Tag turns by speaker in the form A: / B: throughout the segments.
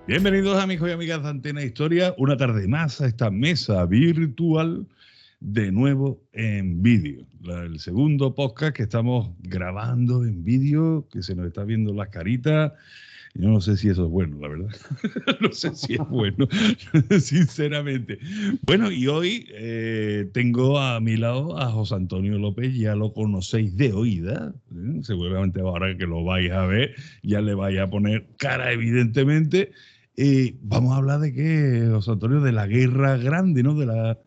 A: Bienvenidos amigos y amigas de Antena Historia, una tarde más a esta mesa virtual, de nuevo en vídeo. El segundo podcast que estamos grabando en vídeo, que se nos está viendo las caritas. Yo no sé si eso es bueno, la verdad. No sé si es bueno, sinceramente. Bueno, y hoy tengo a mi lado a José Antonio López, ya lo conocéis de oída, seguramente ahora que lo vais a ver, ya le vais a poner cara, evidentemente. Vamos a hablar de qué, José Antonio, de la Guerra Grande, ¿no?
B: De la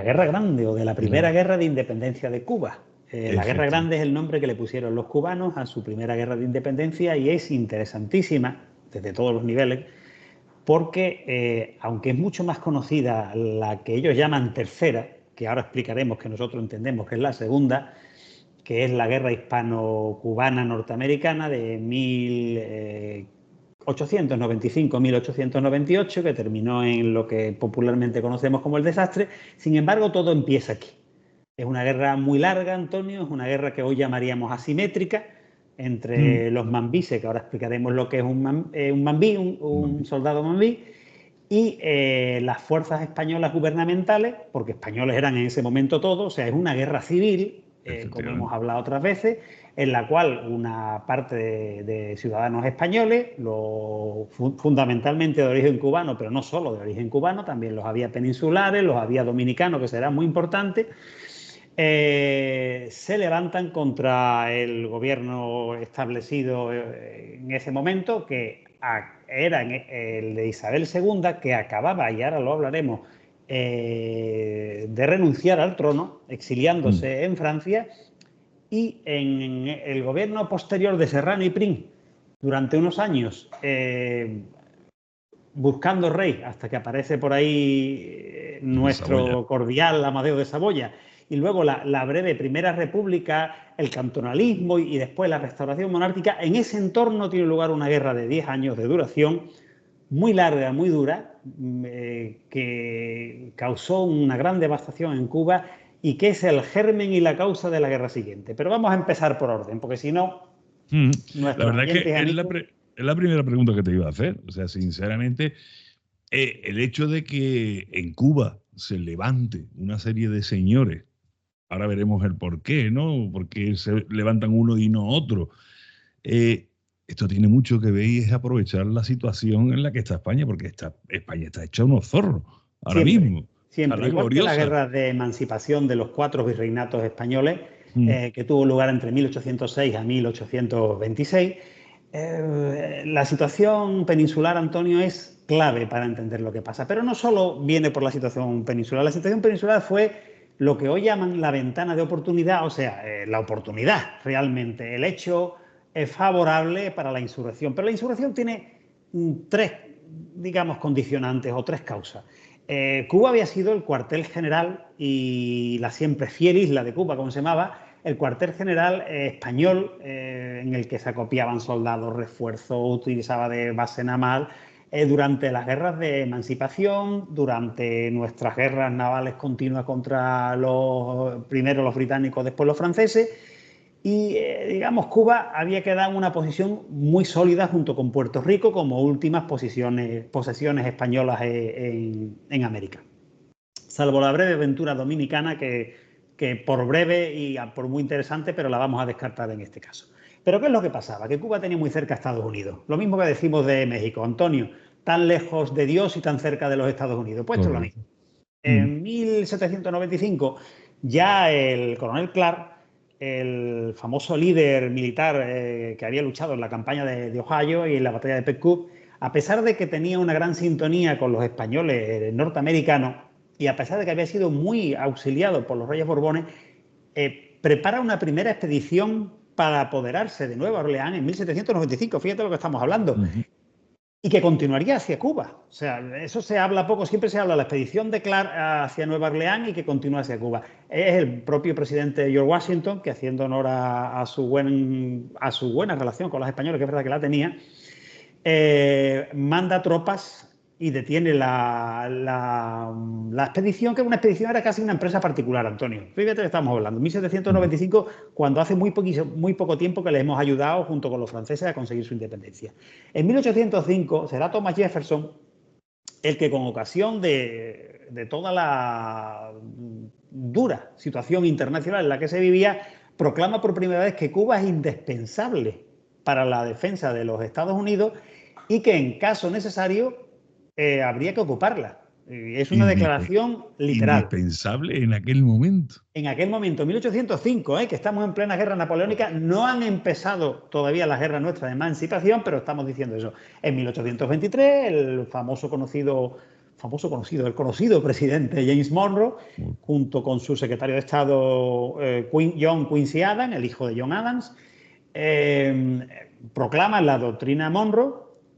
B: Guerra Grande o de la primera guerra de independencia de Cuba. La Guerra Grande es el nombre que le pusieron los cubanos a su primera guerra de independencia y es interesantísima desde todos los niveles porque, aunque es mucho más conocida la que ellos llaman tercera, que ahora explicaremos que nosotros entendemos que es la segunda, que es la Guerra Hispano-Cubana Norteamericana de 1895-1898, que terminó en lo que popularmente conocemos como el desastre. Sin embargo, todo empieza aquí. Es una guerra muy larga, Antonio, es una guerra que hoy llamaríamos asimétrica entre los mambises, que ahora explicaremos lo que es un mambí, un soldado mambí, y las fuerzas españolas gubernamentales, porque españoles eran en ese momento todos. O sea, es una guerra civil, como hemos hablado otras veces, en la cual una parte de ciudadanos españoles, fundamentalmente de origen cubano, pero no solo de origen cubano, también los había peninsulares, los había dominicanos, que será muy importante, se levantan contra el gobierno establecido en ese momento, que era el de Isabel II, que acababa, y ahora lo hablaremos, de renunciar al trono, exiliándose en Francia, y en el gobierno posterior de Serrano y Prim, durante unos años, buscando rey, hasta que aparece por ahí nuestro cordial Amadeo de Saboya, y luego la breve Primera República, el cantonalismo y después la restauración monárquica. En ese entorno tiene lugar una guerra de 10 años de duración, muy larga, muy dura, que causó una gran devastación en Cuba y que es el germen y la causa de la guerra siguiente. Pero vamos a empezar por orden, porque si no,
A: la verdad es que es la primera pregunta que te iba a hacer. O sea, sinceramente, el hecho de que en Cuba se levante una serie de señores, ahora veremos el por qué, ¿no? Por qué se levantan uno y no otro. Esto tiene mucho que ver y es aprovechar la situación en la que está España, porque España está hecha unos zorros ahora mismo.
B: Siempre, igual que la guerra de emancipación de los 4 virreinatos españoles, que tuvo lugar entre 1806 a 1826, la situación peninsular, Antonio, es clave para entender lo que pasa. Pero no solo viene por la situación peninsular. La situación peninsular fue lo que hoy llaman la ventana de oportunidad, o sea, la oportunidad realmente, el hecho favorable para la insurrección. Pero la insurrección tiene 3, digamos, condicionantes o 3 causas. Cuba había sido el cuartel general y la siempre fiel isla de Cuba, como se llamaba, el cuartel general español, en el que se acopiaban soldados, refuerzos, utilizaba de base naval durante las guerras de emancipación, durante nuestras guerras navales continuas contra primero los británicos, después los franceses. Y, digamos, Cuba había quedado en una posición muy sólida junto con Puerto Rico como últimas posesiones españolas en América. Salvo la breve aventura dominicana, que por breve y por muy interesante, pero la vamos a descartar en este caso. Pero ¿qué es lo que pasaba? Que Cuba tenía muy cerca a Estados Unidos. Lo mismo que decimos de México, Antonio, tan lejos de Dios y tan cerca de los Estados Unidos. Pues esto es lo mismo. En 1795 ya el coronel Clark, el famoso líder militar que había luchado en la campaña de Ohio y en la batalla de Pequot, a pesar de que tenía una gran sintonía con los españoles norteamericanos y a pesar de que había sido muy auxiliado por los reyes Borbones, prepara una primera expedición para apoderarse de Nueva Orleans en 1795, fíjate lo que estamos hablando, y que continuaría hacia Cuba. O sea, eso se habla poco, siempre se habla de la expedición de Clark hacia Nueva Orleans y que continúa hacia Cuba. Es el propio presidente George Washington, que haciendo honor a su buena relación con los españoles, que es verdad que la tenía, manda tropas y detiene la expedición, que una expedición era casi una empresa particular, Antonio. Fíjate que estamos hablando, 1795, cuando hace muy poco tiempo que les hemos ayudado junto con los franceses a conseguir su independencia. En 1805 será Thomas Jefferson el que, con ocasión de toda la dura situación internacional en la que se vivía, proclama por primera vez que Cuba es indispensable para la defensa de los Estados Unidos y que en caso necesario habría que ocuparla. Es una declaración literal.
A: Indispensable en aquel momento.
B: En aquel momento, 1805, que estamos en plena guerra napoleónica, no han empezado todavía las guerras nuestras de emancipación, pero estamos diciendo eso. En 1823, el conocido presidente James Monroe, junto con su secretario de Estado John Quincy Adams, el hijo de John Adams, proclaman la doctrina Monroe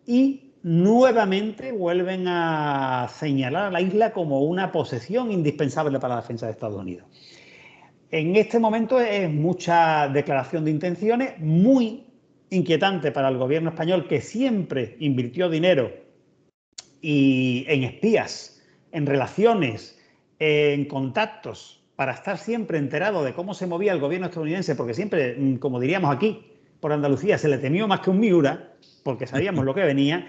B: y nuevamente vuelven a señalar a la isla como una posesión indispensable para la defensa de Estados Unidos. En este momento es mucha declaración de intenciones, muy inquietante para el gobierno español, que siempre invirtió dinero en espías, en relaciones, en contactos, para estar siempre enterado de cómo se movía el gobierno estadounidense, porque siempre, como diríamos aquí, por Andalucía, se le temió más que un Miura, porque sabíamos lo que venía.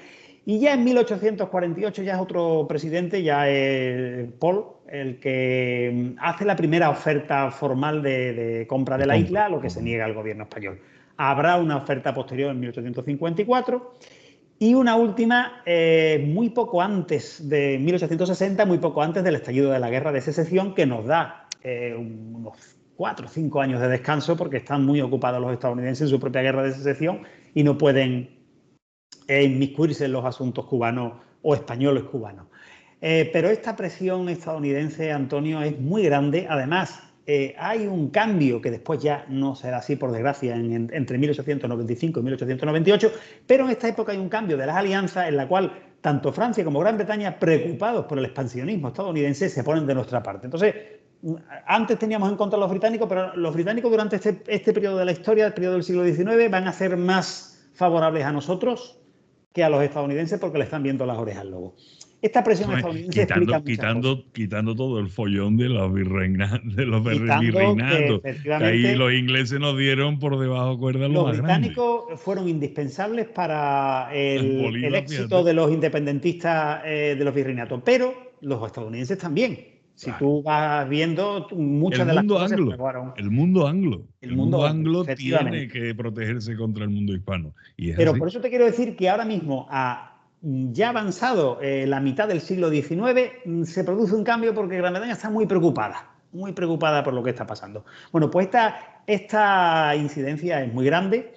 B: Y ya en 1848 ya es otro presidente, ya es Paul, el que hace la primera oferta formal de compra de la isla, a lo que se niega el gobierno español. Habrá una oferta posterior en 1854 y una última muy poco antes de 1860, muy poco antes del estallido de la Guerra de Secesión, que nos da unos 4 o 5 años de descanso porque están muy ocupados los estadounidenses en su propia Guerra de Secesión y no pueden inmiscuirse en los asuntos cubanos o españoles cubanos. Pero esta presión estadounidense, Antonio, es muy grande. Además, hay un cambio que después ya no será así, por desgracia, entre 1895 y 1898, pero en esta época hay un cambio de las alianzas en la cual tanto Francia como Gran Bretaña, preocupados por el expansionismo estadounidense, se ponen de nuestra parte. Entonces, antes teníamos en contra a los británicos, pero los británicos durante este periodo de la historia, el periodo del siglo XIX, van a ser más favorables a nosotros que a los estadounidenses porque le están viendo las orejas al lobo. Esta presión estadounidense
A: quitando todo el follón de los virreinatos. Que ahí los ingleses nos dieron por debajo cuerda lo más grande.
B: Los británicos fueron indispensables para el éxito de los independentistas de los virreinatos, pero los estadounidenses también. Si tú vas viendo, muchas de las cosas se jugaron.
A: El mundo anglo tiene que protegerse contra el mundo hispano.
B: Pero así. Por eso te quiero decir que ahora mismo, ya avanzado la mitad del siglo XIX, se produce un cambio porque Gran Bretaña está muy preocupada por lo que está pasando. Bueno, pues esta incidencia es muy grande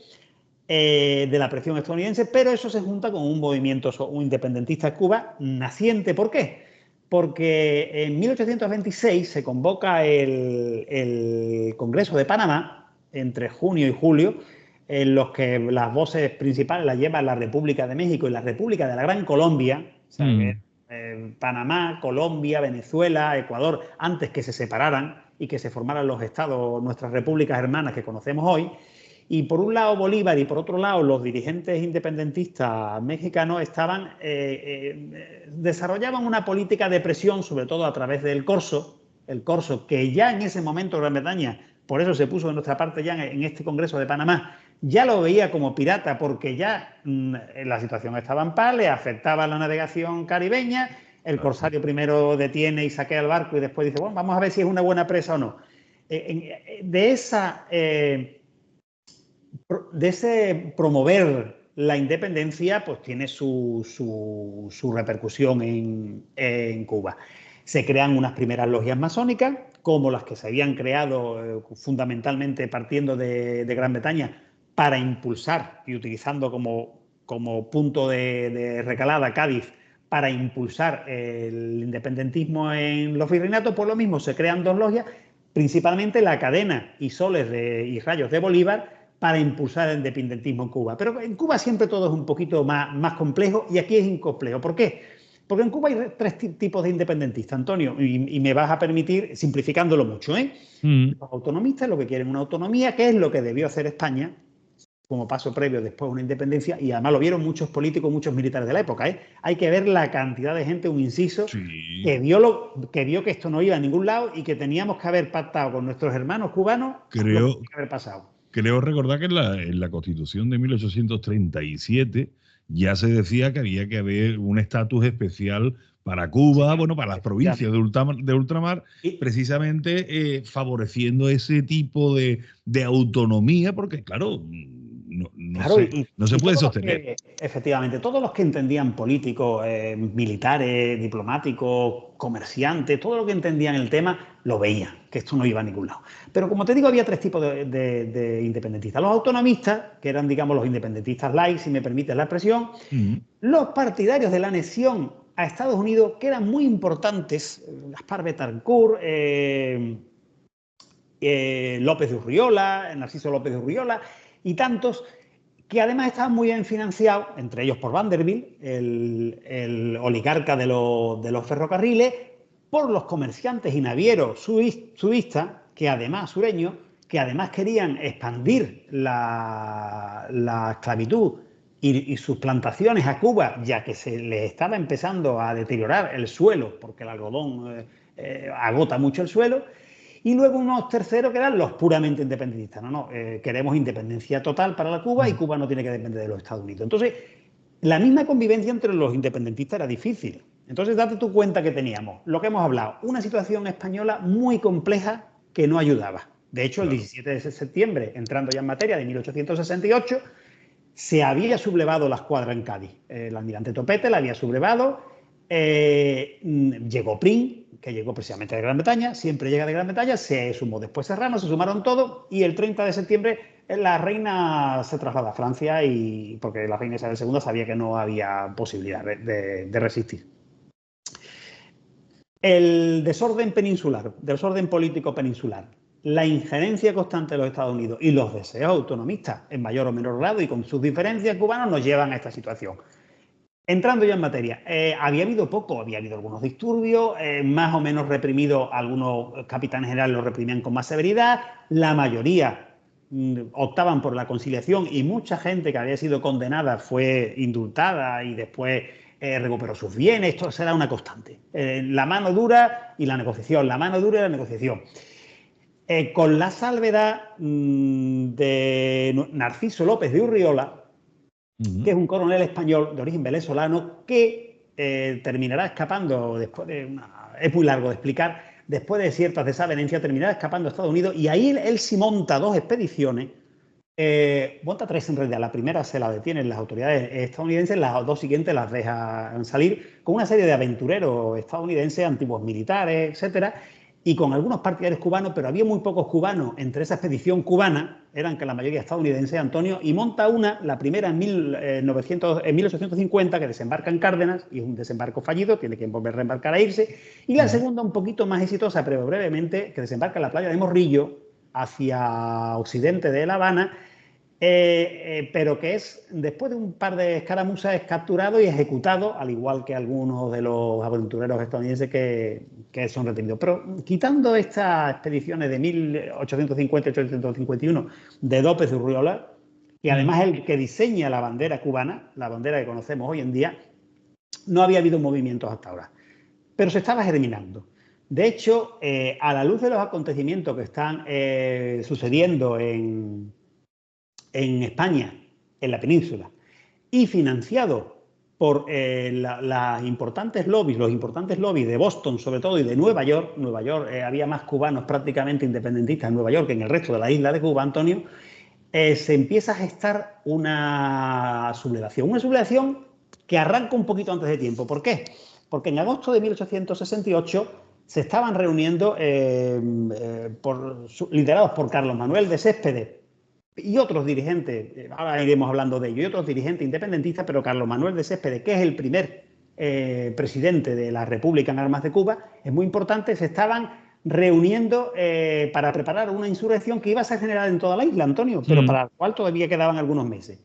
B: de la presión estadounidense, pero eso se junta con un movimiento independentista en Cuba naciente. ¿Por qué? Porque en 1826 se convoca el Congreso de Panamá, entre junio y julio, en los que las voces principales las lleva la República de México y la República de la Gran Colombia, o sea, Panamá, Colombia, Venezuela, Ecuador, antes que se separaran y que se formaran los estados, nuestras repúblicas hermanas que conocemos hoy. Y por un lado Bolívar y por otro lado los dirigentes independentistas mexicanos desarrollaban una política de presión, sobre todo a través del Corso, que ya en ese momento Gran Bretaña, por eso se puso de nuestra parte ya en este Congreso de Panamá, ya lo veía como pirata porque ya la situación estaba en paz, le afectaba la navegación caribeña, el corsario primero detiene y saquea el barco y después dice, bueno, vamos a ver si es una buena presa o no. De ese promover la independencia, pues tiene su repercusión en Cuba. Se crean unas primeras logias masónicas, como las que se habían creado fundamentalmente partiendo de Gran Bretaña, para impulsar y utilizando como punto de recalada Cádiz, para impulsar el independentismo en los virreinatos. Por lo mismo se crean dos logias, principalmente la Cadena y Soles y Rayos de Bolívar, para impulsar el independentismo en Cuba. Pero en Cuba siempre todo es un poquito más complejo y aquí es incomplejo. ¿Por qué? Porque en Cuba hay 3 tipos de independentistas, Antonio, y me vas a permitir, simplificándolo mucho, Los autonomistas lo que quieren una autonomía, que es lo que debió hacer España como paso previo después una independencia, y además lo vieron muchos políticos, muchos militares de la época. Hay que ver la cantidad de gente, un inciso,
A: Sí.
B: que vio que esto no iba a ningún lado y que teníamos que haber pactado con nuestros hermanos cubanos lo que tenía que haber pasado.
A: Creo recordar que en la Constitución de 1837 ya se decía que había que haber un estatus especial para Cuba, bueno, para las provincias de ultramar, precisamente favoreciendo ese tipo de autonomía, porque claro, no se puede sostener.
B: Efectivamente, todos los que entendían políticos, militares, diplomáticos, comerciantes, todo lo que entendían el tema, lo veían, que esto no iba a ningún lado. Pero como te digo, había tres tipos de independentistas. Los autonomistas, que eran, digamos, los independentistas light, si me permites la expresión, los partidarios de la anexión a Estados Unidos, que eran muy importantes, Gaspar Betancourt, López de Urriola, Narciso López de Urriola y tantos, que además estaban muy bien financiados, entre ellos por Vanderbilt, el oligarca de los ferrocarriles, por los comerciantes y navieros sureños, que además querían expandir la esclavitud y sus plantaciones a Cuba, ya que se les estaba empezando a deteriorar el suelo, porque el algodón agota mucho el suelo. Y luego unos terceros que eran los puramente independentistas. Queremos independencia total para la Cuba y Cuba no tiene que depender de los Estados Unidos. Entonces, la misma convivencia entre los independentistas era difícil. Entonces, date tú cuenta que teníamos, lo que hemos hablado, una situación española muy compleja que no ayudaba. De hecho, el 17 de septiembre, entrando ya en materia de 1868, se había sublevado la escuadra en Cádiz. El almirante Topete la había sublevado. Llegó Prim, que llegó precisamente de Gran Bretaña, siempre llega de Gran Bretaña, se sumó después Serrano, se sumaron todos y el 30 de septiembre la reina se traslada a Francia porque la reina Isabel II sabía que no había posibilidad de resistir. El desorden político peninsular, la injerencia constante de los Estados Unidos y los deseos autonomistas en mayor o menor grado y con sus diferencias cubanas nos llevan a esta situación. Entrando ya en materia, había habido algunos disturbios, más o menos reprimidos, algunos capitanes generales los reprimían con más severidad, la mayoría optaban por la conciliación y mucha gente que había sido condenada fue indultada y después recuperó sus bienes. Esto será una constante. La mano dura y la negociación, la mano dura y la negociación. Con la salvedad de Narciso López de Urriola, que es un coronel español de origen venezolano que terminará escapando es muy largo de explicar, después de ciertas desavenencias terminará escapando a Estados Unidos y ahí él sí monta dos expediciones, monta tres en realidad. La primera se la detienen las autoridades estadounidenses, las dos siguientes las dejan salir con una serie de aventureros estadounidenses, antiguos militares, etcétera, y con algunos partidarios cubanos, pero había muy pocos cubanos entre esa expedición cubana, eran que la mayoría estadounidenses, Antonio, y monta la primera en 1850, que desembarca en Cárdenas, y es un desembarco fallido, tiene que volver a reembarcar a irse, y la segunda un poquito más exitosa, pero brevemente, que desembarca en la playa de Morrillo, hacia occidente de La Habana, pero que es, después de un par de escaramuzas, es capturado y ejecutado, al igual que algunos de los aventureros estadounidenses que son retenidos. Pero quitando estas expediciones de 1850 y 1851 de López de Urriola, que además es el que diseña la bandera cubana, la bandera que conocemos hoy en día, no había habido movimientos hasta ahora. Pero se estaba germinando. De hecho, a la luz de los acontecimientos que están sucediendo en España, en la península, y financiado por los importantes lobbies de Boston, sobre todo, y de Nueva York. Nueva York, había más cubanos prácticamente independentistas en Nueva York que en el resto de la isla de Cuba, Antonio. Se empieza a gestar una sublevación que arranca un poquito antes de tiempo. ¿Por qué? Porque en agosto de 1868 se estaban reuniendo, liderados por Carlos Manuel de Céspedes y otros dirigentes, ahora iremos hablando de ello, y otros dirigentes independentistas, pero Carlos Manuel de Céspedes, que es el primer presidente de la República en Armas de Cuba, es muy importante, se estaban reuniendo para preparar una insurrección que iba a ser generada en toda la isla, Antonio, pero para la cual todavía quedaban algunos meses.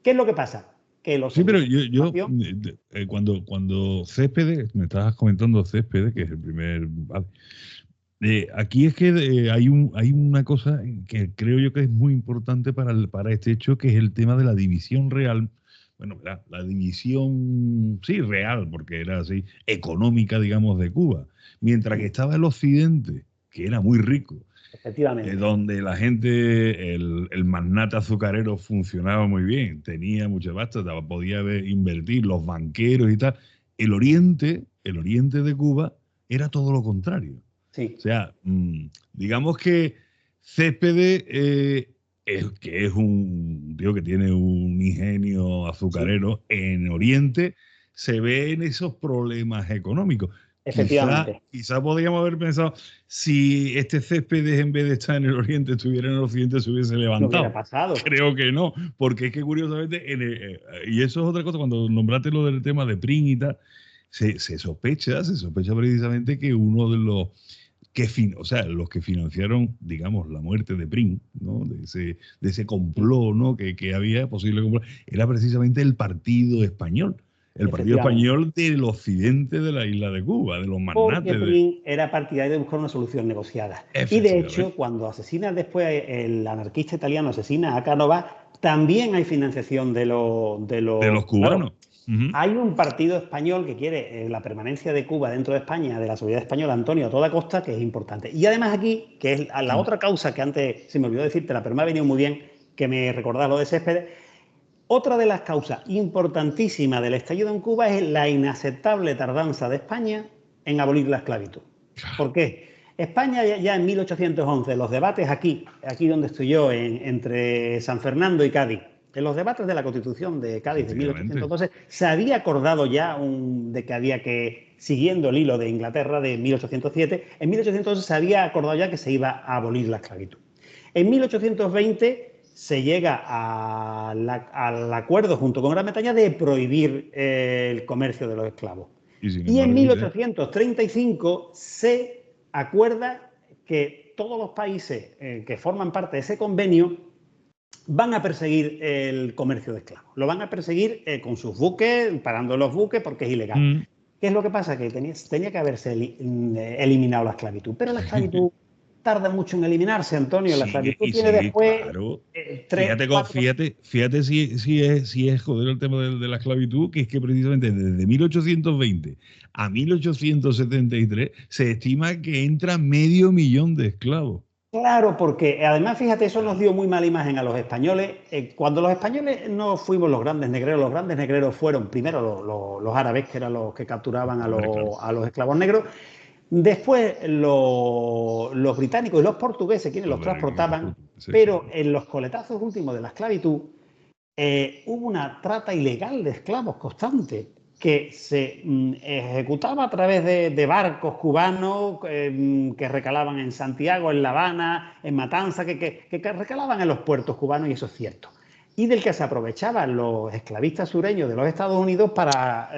B: ¿Qué es lo que pasa? Que los
A: pero cuando Céspedes, me estabas comentando Céspedes, que es el primer... Vale, Aquí es que hay una cosa que creo yo que es muy importante para este hecho, que es el tema de la división real. Bueno, la división, sí, real, porque era así, económica, digamos, de Cuba. Mientras que estaba el occidente, que era muy rico,
B: Efectivamente.
A: donde la gente, el magnate azucarero funcionaba muy bien, tenía mucha pasta, podía invertir, los banqueros y tal. El oriente de Cuba era todo lo contrario. O
B: Sí.
A: sea, digamos que Céspedes, que es un tío que tiene un ingenio
B: Sí,
A: azucarero en Oriente, se ve en esos problemas económicos.
B: efectivamente.
A: Quizá podríamos haber pensado, si este Céspedes en vez de estar en el Oriente estuviera en el Occidente, se hubiese
B: No hubiera
A: levantado.
B: pasado.
A: Creo que no, porque es que curiosamente, y eso es otra cosa, cuando nombraste lo del tema de Pring y tal, se sospecha precisamente que uno de los o sea, los que financiaron, digamos, la muerte de Prim, ¿no? De ese
B: Sí,
A: complot, ¿no? Que había, posible complot, era precisamente el partido español. El partido
B: efectivamente.
A: español del occidente de la isla de Cuba, de los
B: Porque
A: magnates de.
B: Prim era partidario de buscar una solución negociada. Y de hecho,
A: Efectivamente.
B: cuando asesina después el anarquista italiano, asesina a Canova, también hay financiación de
A: De
B: los.
A: los
B: Claro,
A: cubanos. Ujú.
B: hay un partido español que quiere la permanencia de Cuba dentro de España, de la seguridad española, Antonio, a toda costa, que es importante. Y además aquí, que es la
A: Mm.
B: otra causa que antes se me olvidó decírtela, pero me ha venido muy bien que me recordara lo de Céspedes. Otra de las causas importantísimas del estallido en Cuba es la inaceptable tardanza de España en abolir la esclavitud. ¿Por qué? España ya en 1811, los debates aquí donde estoy yo, entre San Fernando y Cádiz, en los debates de la Constitución de Cádiz de
A: Efectivamente.
B: 1812, se había acordado ya de que había que, siguiendo el hilo de Inglaterra de 1807, en 1812 se había acordado ya que se iba a abolir la esclavitud. En 1820 se llega al acuerdo junto con Gran Bretaña de prohibir el comercio de los esclavos.
A: Y sin
B: Y en
A: embargo, mire,
B: 1835 se acuerda que todos los países que forman parte de ese convenio van a perseguir el comercio de esclavos. Lo van a perseguir con sus buques, parando los buques porque es ilegal.
A: mm,
B: ¿Qué es lo que pasa? Que tenía que haberse eliminado la esclavitud. Pero la esclavitud tarda mucho en eliminarse, Antonio. La
A: sigue
B: esclavitud
A: y
B: tiene
A: sigue,
B: después
A: claro.
B: tres, cuatro.
A: Fíjate si es joder el tema de la esclavitud, que es que precisamente desde 1820 a 1873 se estima que entra 500.000 de esclavos.
B: Claro, porque además, fíjate, eso nos
A: Claro,
B: dio muy mala imagen a los españoles. Cuando los españoles no fuimos los grandes negreros fueron primero los árabes, que eran los que capturaban a
A: hombre, claro.
B: los esclavos negros. Después los británicos y los portugueses, quienes los
A: Los
B: transportaban,
A: portugueses,
B: pero
A: claro.
B: en los coletazos últimos de la esclavitud hubo una trata ilegal de esclavos constante que se ejecutaba a través de barcos cubanos que recalaban en Santiago, en La Habana, en Matanza, que recalaban en los puertos cubanos, y eso es cierto. Y del que se aprovechaban los esclavistas sureños de los Estados Unidos para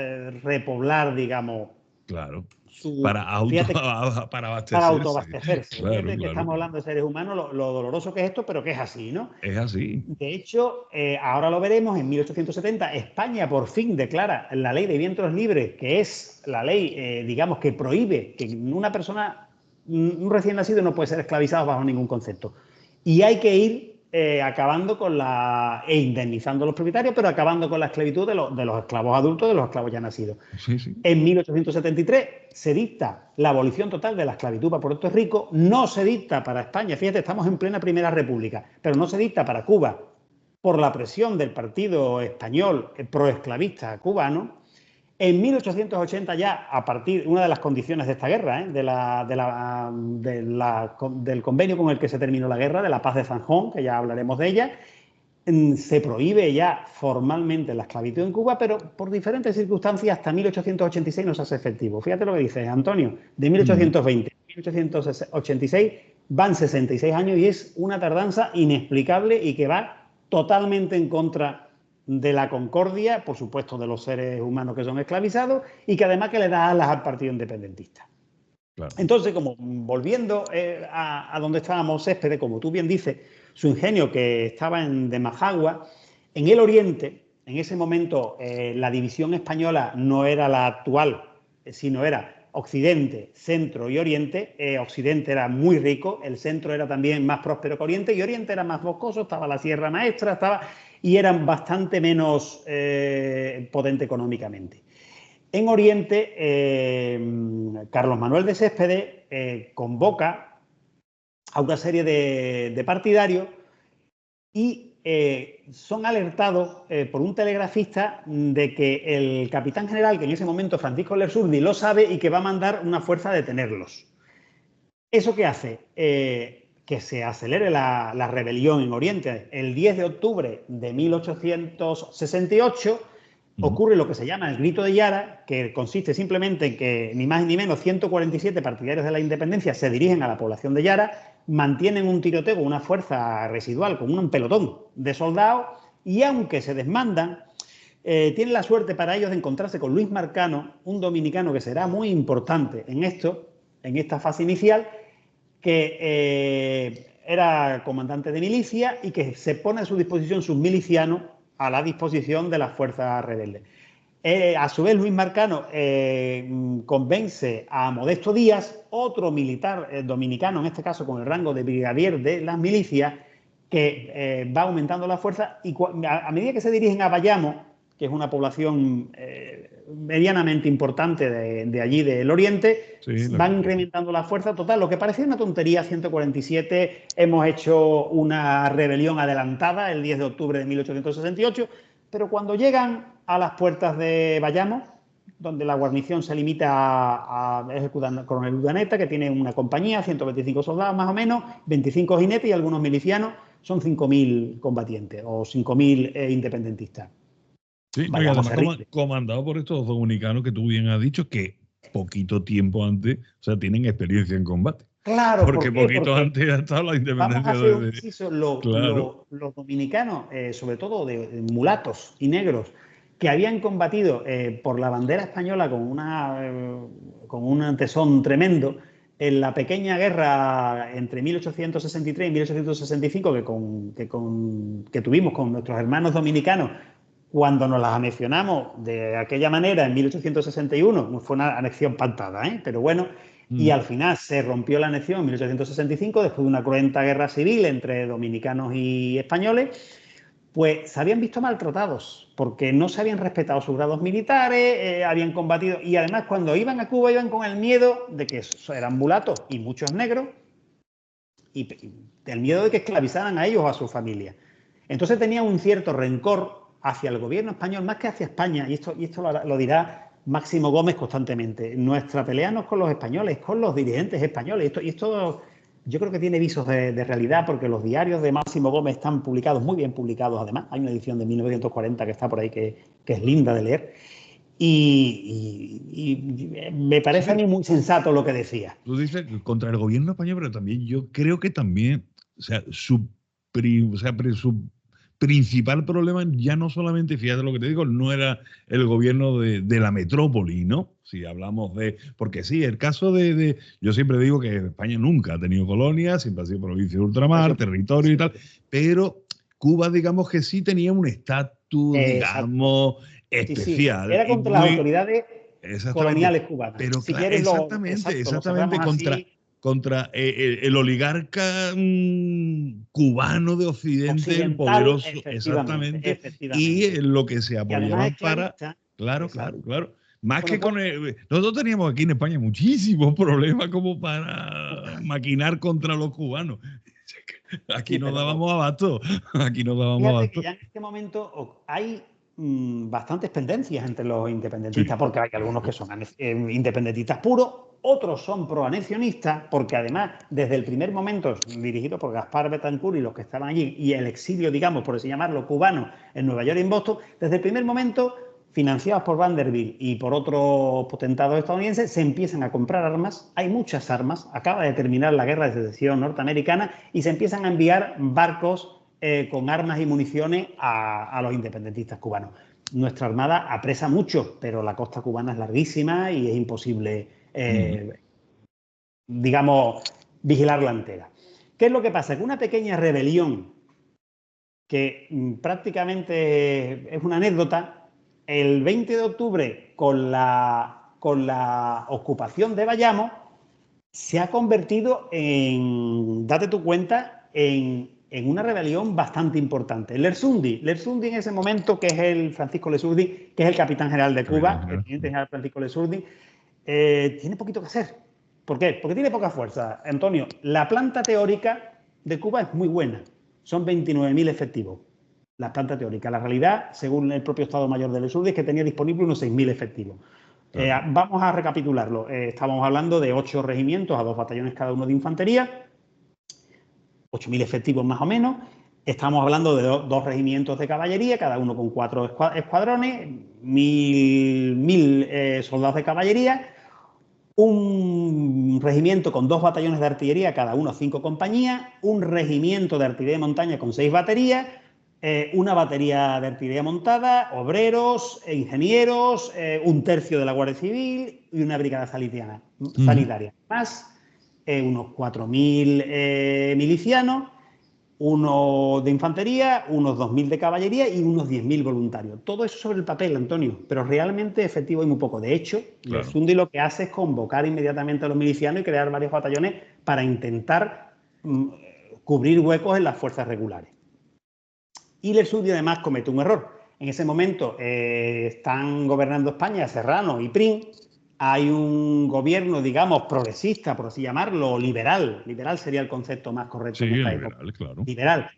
B: repoblar, digamos,
A: Claro.
B: su. Fíjate,
A: Para
B: para
A: abastecerse.
B: autoabastecerse.
A: Claro,
B: Fíjate que
A: claro,
B: estamos
A: claro.
B: hablando de seres humanos, lo doloroso que es esto, pero que es así, ¿no?
A: Es así.
B: De hecho, ahora lo veremos, en 1870 España por fin declara la ley de vientres libres, que es la ley, digamos, que prohíbe que una persona, un recién nacido no puede ser esclavizado bajo ningún concepto. Y hay que ir acabando indemnizando a los propietarios, pero acabando con la esclavitud de los esclavos adultos, de los esclavos ya nacidos.
A: Sí, sí.
B: En 1873 se dicta la abolición total de la esclavitud para Puerto Rico, no se dicta para España, fíjate, estamos en plena Primera República, pero no se dicta para Cuba por la presión del partido español proesclavista cubano. En 1880 ya, a partir de una de las condiciones de esta guerra, del convenio con el que se terminó la guerra, de la paz de Zanjón, que ya hablaremos de ella, se prohíbe ya formalmente la esclavitud en Cuba, pero por diferentes circunstancias hasta 1886 no se hace efectivo. Fíjate lo que dice Antonio, de
A: Mm.
B: 1820 a 1886 van 66 años y es una tardanza inexplicable y que va totalmente en contra de la concordia, por supuesto, de los seres humanos que son esclavizados, y que además que le da alas al partido independentista.
A: Claro.
B: Entonces, como volviendo a donde estábamos, Céspedes, como tú bien dices, su ingenio que estaba de Majagua, en el oriente, en ese momento la división española no era la actual, sino era Occidente, Centro y Oriente. Occidente era muy rico, el Centro era también más próspero que Oriente y Oriente era más boscoso, estaba la Sierra Maestra, y eran bastante menos potente económicamente. En Oriente, Carlos Manuel de Céspedes convoca a una serie de partidarios y son alertados por un telegrafista de que el capitán general, que en ese momento Francisco Lersurdi, lo sabe y que va a mandar una fuerza a detenerlos. ¿Eso qué hace? Que se acelere la rebelión en Oriente. El 10 de octubre de 1868 ocurre lo que se llama el Grito de Yara, que consiste simplemente en que ni más ni menos 147 partidarios de la independencia se dirigen a la población de Yara, mantienen un tiroteo con una fuerza residual, con un pelotón de soldados, y aunque se desmandan, tienen la suerte para ellos de encontrarse con Luis Marcano, un dominicano que será muy importante en esta fase inicial, que era comandante de milicia y que se pone a su disposición sus milicianos a la disposición de las fuerzas rebeldes. A su vez, Luis Marcano convence a Modesto Díaz, otro militar dominicano, en este caso con el rango de brigadier de las milicias, que va aumentando la fuerza y a medida que se dirigen a Bayamo, que es una población medianamente importante de allí del Oriente, van incrementando la fuerza total. Lo que parecía una tontería, 147, hemos hecho una rebelión adelantada el 10 de octubre de 1868, pero cuando llegan a las puertas de Bayamo, donde la guarnición se limita a ejecutar coronel Urdaneta, que tiene una compañía, 125 soldados más o menos, 25 jinetes y algunos milicianos, son 5.000 combatientes o 5.000 independentistas.
A: Sí, y además comandado por estos dominicanos que tú bien has dicho que poquito tiempo antes, o sea, tienen experiencia en combate.
B: Claro,
A: porque poquito antes ha estado la independencia.
B: Los dominicanos, sobre todo de mulatos y negros, que habían combatido por la bandera española con un tesón tremendo en la pequeña guerra entre 1863 y 1865 que tuvimos con nuestros hermanos dominicanos, cuando nos las anexionamos de aquella manera en 1861, fue una anexión pactada, pero bueno, y al final se rompió la anexión en 1865 después de una cruenta guerra civil entre dominicanos y españoles, pues se habían visto maltratados porque no se habían respetado sus grados militares, habían combatido y además cuando iban a Cuba iban con el miedo de que eran mulatos y muchos negros y el miedo de que esclavizaran a ellos o a su familia. Entonces tenían un cierto rencor hacia el gobierno español más que hacia España, y esto lo dirá Máximo Gómez constantemente. Nuestra pelea no es con los españoles, es con los dirigentes españoles. Y esto yo creo que tiene visos de realidad porque los diarios de Máximo Gómez están publicados, muy bien publicados además. Hay una edición de 1940 que está por ahí que es linda de leer. Y me parece a mí muy sensato lo que decía.
A: Tú dices contra el gobierno español, pero también yo creo que también, o sea, su principal problema ya no solamente, fíjate lo que te digo, no era el gobierno de la metrópoli, ¿no? Si hablamos porque sí, el caso yo siempre digo que España nunca ha tenido colonias, siempre ha sido provincia de ultramar, territorio y tal, pero Cuba, digamos que sí tenía un estatus, digamos, especial.
B: Sí. Era contra las autoridades coloniales cubanas.
A: Pero si claro, exactamente contra el oligarca cubano de Occidente, el poderoso, exactamente, y lo que se apoyaban para... Claro. Más que con nosotros teníamos aquí en España muchísimos problemas como para maquinar contra los cubanos. Aquí nos dábamos abasto.
B: Que ya en este momento hay bastantes pendencias entre los independentistas, porque hay algunos que son independentistas puros, otros son proanexionistas, porque además desde el primer momento, dirigido por Gaspar Betancourt y los que estaban allí, y el exilio, digamos, por así llamarlo, cubano en Nueva York y en Boston, desde el primer momento, financiados por Vanderbilt y por otros potentados estadounidenses, se empiezan a comprar armas. Hay muchas armas. Acaba de terminar la guerra de secesión norteamericana y se empiezan a enviar barcos con armas y municiones a los independentistas cubanos. Nuestra armada apresa mucho, pero la costa cubana es larguísima y es imposible, digamos, vigilarla entera. ¿Qué es lo que pasa? Que una pequeña rebelión, que prácticamente es una anécdota, el 20 de octubre, con la con la ocupación de Bayamo, se ha convertido en, date tu cuenta, en una rebelión bastante importante. Lersundi en ese momento, que es el Francisco Lersundi, que es el capitán general de Cuba, el teniente general Francisco Lersundi, tiene poquito que hacer. ¿Por qué? Porque tiene poca fuerza. Antonio, la planta teórica de Cuba es muy buena. Son 29.000 efectivos. La planta teórica. La realidad, según el propio Estado Mayor de Lersundi, es que tenía disponible unos 6.000 efectivos. Vamos a recapitularlo. Estábamos hablando de 8 regimientos a 2 batallones cada uno de infantería, 8.000 efectivos más o menos. Estamos hablando de 2 regimientos de caballería, cada uno con 4 escuadrones, 1.000 soldados de caballería, un regimiento con 2 batallones de artillería, cada uno 5 compañías, un regimiento de artillería de montaña con 6 baterías, una batería de artillería montada, obreros, ingenieros, un tercio de la Guardia Civil y una brigada sanitaria. Más unos 4.000 milicianos, uno de infantería, unos 2.000 de caballería y unos 10.000 voluntarios. Todo eso sobre el papel, Antonio, pero realmente efectivo hay muy poco. De hecho, claro, Lersundi lo que hace es convocar inmediatamente a los milicianos y crear varios batallones para intentar cubrir huecos en las fuerzas regulares. Y Lersundi además comete un error. En ese momento están gobernando España Serrano y Prim. Hay un gobierno, digamos, progresista, por así llamarlo, liberal. Liberal sería el concepto más correcto en esta época.
A: Claro.
B: Liberal.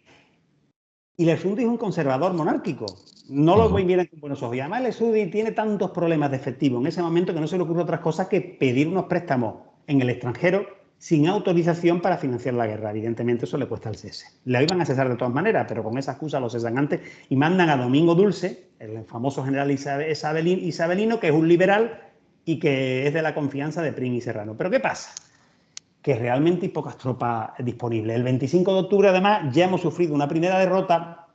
B: Y Lersundi es un conservador monárquico. No lo miran con buenos ojos. Y además Lersundi tiene tantos problemas de efectivo en ese momento que no se le ocurre otras cosas que pedir unos préstamos en el extranjero sin autorización para financiar la guerra. Evidentemente eso le cuesta el cese. La iban a cesar de todas maneras, pero con esa excusa lo cesan antes y mandan a Domingo Dulce, el famoso general isabelino, que es un liberal y que es de la confianza de Prim y Serrano. ¿Pero qué pasa? Que realmente hay pocas tropas disponibles. El 25 de octubre, además, ya hemos sufrido una primera derrota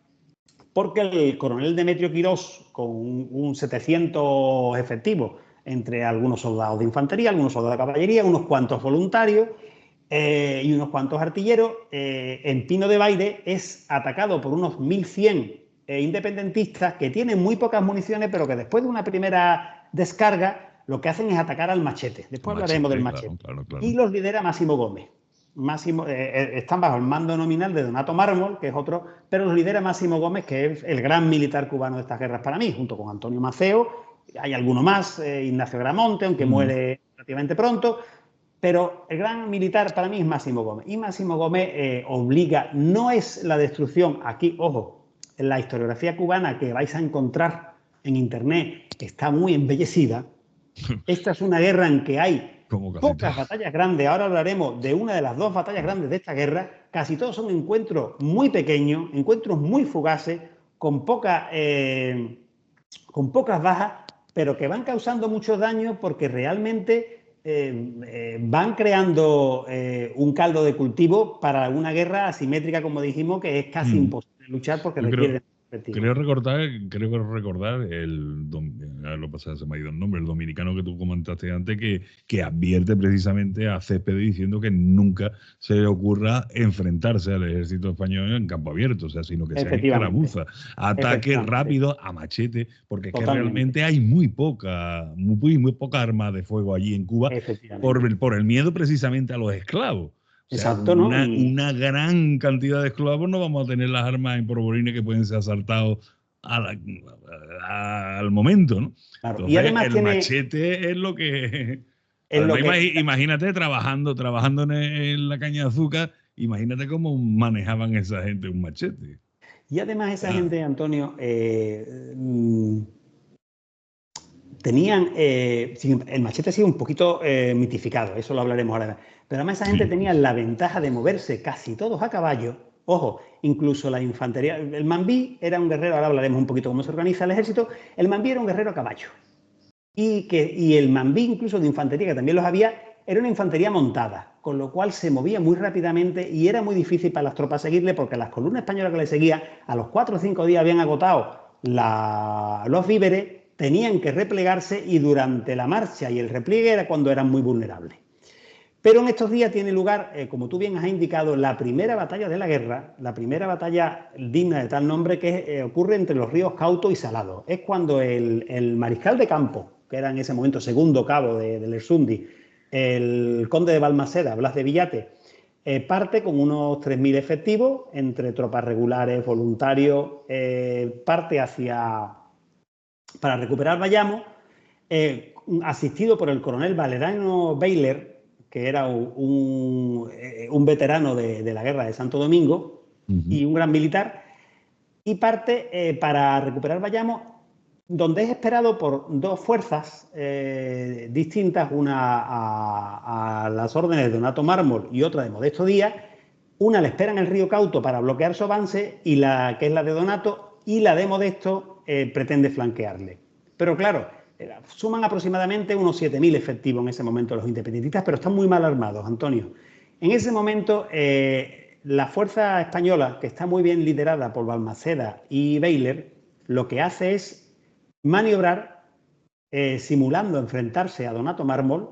B: porque el coronel Demetrio Quirós, con un 700 efectivos, entre algunos soldados de infantería, algunos soldados de caballería, unos cuantos voluntarios y unos cuantos artilleros, en Pino de Baire es atacado por unos 1.100 independentistas que tienen muy pocas municiones, pero que después de una primera descarga lo que hacen es atacar al Machete. Después hablaremos del Machete. Claro. Y los lidera Máximo Gómez. Están bajo el mando nominal de Donato Mármol, que es otro, pero los lidera Máximo Gómez, que es el gran militar cubano de estas guerras para mí, junto con Antonio Maceo. Hay alguno más, Ignacio Gramonte, aunque muere relativamente pronto. Pero el gran militar para mí es Máximo Gómez. Y Máximo Gómez obliga, no es la destrucción, aquí, ojo, en la historiografía cubana que vais a encontrar en internet está muy embellecida. Esta es una guerra en que hay pocas batallas grandes. Ahora hablaremos de una de las 2 batallas grandes de esta guerra. Casi todos son encuentros muy pequeños, encuentros muy fugaces, con pocas bajas, pero que van causando muchos daños porque realmente van creando un caldo de cultivo para una guerra asimétrica, como dijimos, que es casi imposible luchar porque requiere...
A: Creo recordar lo pasado, se me ha ido el nombre, el dominicano que tú comentaste antes, que advierte precisamente a Céspedes diciendo que nunca se le ocurra enfrentarse al ejército español en campo abierto, o sea, sino que sea en escaramuza, ataque rápido a machete, porque es que realmente hay muy poca arma de fuego allí en Cuba por el miedo precisamente a los esclavos. O sea,
B: exacto, ¿no?
A: Una gran cantidad de esclavos no vamos a tener las armas en polvorines que pueden ser asaltados al momento, ¿no?
B: Claro.
A: Entonces, y además el machete es lo que... Imagínate trabajando en la caña de azúcar, imagínate cómo manejaban esa gente un machete.
B: Y además esa gente, Antonio, tenían... el machete ha sido un poquito mitificado, eso lo hablaremos ahora. Pero además esa gente tenía la ventaja de moverse casi todos a caballo. Ojo, incluso la infantería. El mambí era un guerrero, ahora hablaremos un poquito cómo se organiza el ejército. El mambí era un guerrero a caballo. Y el mambí, incluso de infantería, que también los había, era una infantería montada, con lo cual se movía muy rápidamente y era muy difícil para las tropas seguirle porque las columnas españolas que le seguían, a los 4 o 5 días habían agotado los víveres, tenían que replegarse y durante la marcha y el repliegue era cuando eran muy vulnerables. Pero en estos días tiene lugar, como tú bien has indicado, la primera batalla de la guerra, la primera batalla digna de tal nombre que ocurre entre los ríos Cauto y Salado. Es cuando el mariscal de campo, que era en ese momento segundo cabo del Erzundi, el conde de Balmaseda, Blas de Villate, parte con unos 3.000 efectivos, entre tropas regulares, voluntarios, parte para recuperar Bayamo, asistido por el coronel Valeriano Bayler, que era un veterano de la guerra de Santo Domingo y un gran militar, y parte para recuperar Bayamo, donde es esperado por dos fuerzas distintas, una a las órdenes de Donato Mármol y otra de Modesto Díaz. Una le espera en el río Cauto para bloquear su avance, y que es la de Donato, y la de Modesto pretende flanquearle. Pero claro, suman aproximadamente unos 7.000 efectivos en ese momento los independentistas, pero están muy mal armados, Antonio. En ese momento, la fuerza española, que está muy bien liderada por Balmaceda y Bayler, lo que hace es maniobrar simulando enfrentarse a Donato Mármol,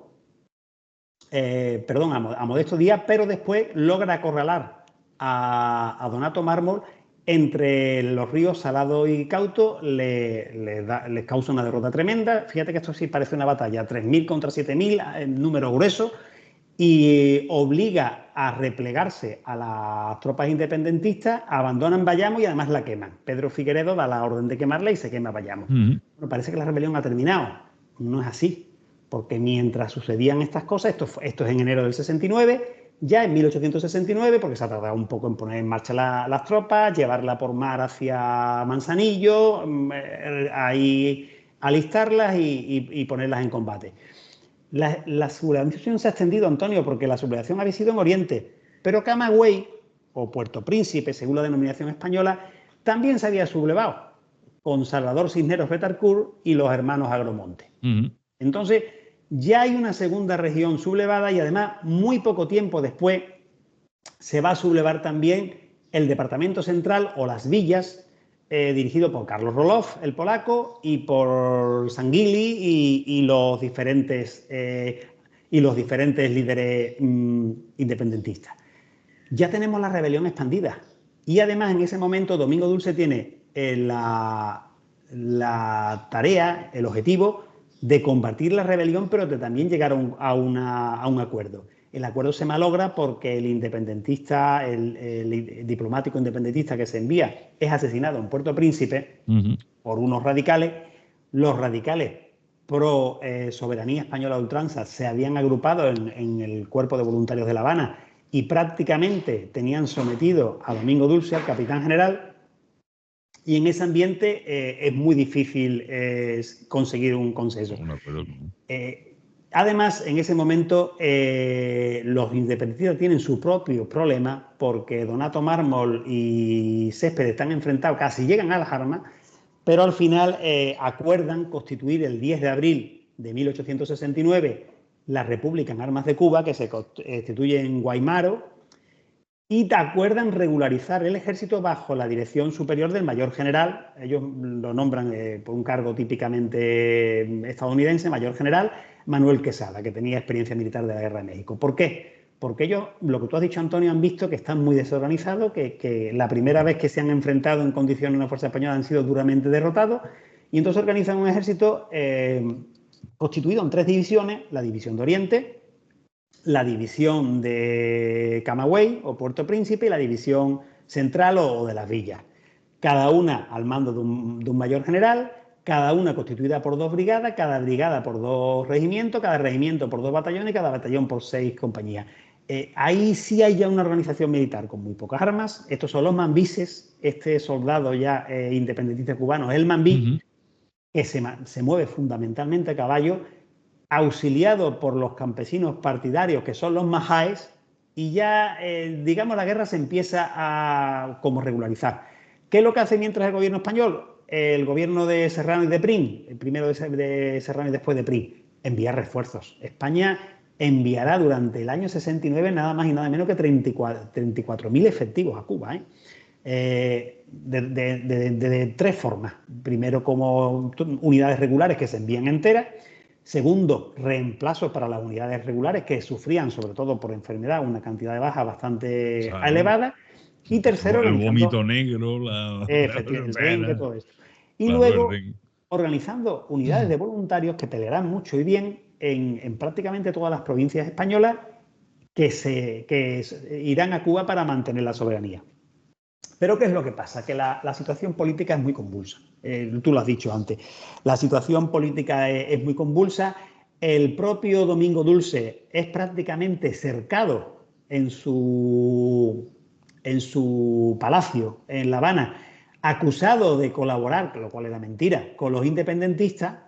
B: a Modesto Díaz, pero después logra acorralar a Donato Mármol entre los ríos Salado y Cauto, les causa una derrota tremenda. Fíjate que esto sí parece una batalla, 3.000 contra 7.000, número grueso, y obliga a replegarse a las tropas independentistas, abandonan Bayamo y además la queman. Pedro Figueredo da la orden de quemarla y se quema Bayamo. Bueno, parece que la rebelión ha terminado. No es así, porque mientras sucedían estas cosas, esto es en enero del 69, ya en 1869, porque se ha tardado un poco en poner en marcha las tropas, llevarla por mar hacia Manzanillo, ahí alistarlas y ponerlas en combate. La sublevación se ha extendido, Antonio, porque la sublevación había sido en Oriente, pero Camagüey, o Puerto Príncipe, según la denominación española, también se había sublevado, con Salvador Cisneros Betancourt y los hermanos Agromonte. Entonces, ya hay una segunda región sublevada, y además, muy poco tiempo después, se va a sublevar también el departamento central o las villas, dirigido por Carlos Roloff, el polaco, y por Sanguili y los diferentes líderes independentistas. Ya tenemos la rebelión expandida, y además en ese momento Domingo Dulce tiene la tarea, el objetivo de combatir la rebelión, pero de también llegar a un acuerdo. El acuerdo se malogra porque el independentista, el diplomático independentista que se envía, es asesinado en Puerto Príncipe por unos radicales. Los radicales pro soberanía española a ultranza se habían agrupado en el Cuerpo de Voluntarios de La Habana y prácticamente tenían sometido a Domingo Dulce, al capitán general, y en ese ambiente es muy difícil conseguir un consenso. Además, en ese momento, los independentistas tienen su propio problema, porque Donato Mármol y Céspedes están enfrentados, casi llegan a las armas, pero al final acuerdan constituir el 10 de abril de 1869 la República en Armas de Cuba, que se constituye en Guaymaro, y acuerdan regularizar el ejército bajo la dirección superior del mayor general. Ellos lo nombran por un cargo típicamente estadounidense, mayor general Manuel Quesada, que tenía experiencia militar de la Guerra de México. ¿Por qué? Porque ellos, lo que tú has dicho, Antonio, han visto que están muy desorganizados, que la primera vez que se han enfrentado en condiciones una fuerza española han sido duramente derrotados, y entonces organizan un ejército constituido en 3 divisiones: la División de Oriente, la División de Camagüey o Puerto Príncipe y la División Central o de las Villas. Cada una al mando de un mayor general, cada una constituida por 2 brigadas, cada brigada por 2 regimientos, cada regimiento por 2 batallones y cada batallón por 6 compañías. Ahí sí hay ya una organización militar con muy pocas armas. Estos son los mambises. Este soldado ya independentista cubano es el mambí, que se mueve fundamentalmente a caballo, auxiliado por los campesinos partidarios, que son los majáes, y ya, digamos, la guerra se empieza a como regularizar. ¿Qué es lo que hace mientras el gobierno español? El gobierno de Serrano y de Prim, el primero de Serrano y después de Prim, enviar refuerzos. España enviará durante el año 69 nada más y nada menos que 34.000 efectivos a Cuba, de 3 formas. Primero, como unidades regulares que se envían enteras. Segundo, reemplazos para las unidades regulares que sufrían, sobre todo por enfermedad, una cantidad de bajas bastante elevada. Y tercero,
A: el vómito negro,
B: el dengue, todo esto. Y luego, organizando unidades de voluntarios que pelearán mucho y bien en prácticamente todas las provincias españolas que irán a Cuba para mantener la soberanía. Pero ¿qué es lo que pasa? Que la situación política es muy convulsa. Tú lo has dicho antes. La situación política es muy convulsa. El propio Domingo Dulce es prácticamente cercado en su palacio en La Habana, acusado de colaborar, lo cual era mentira, con los independentistas,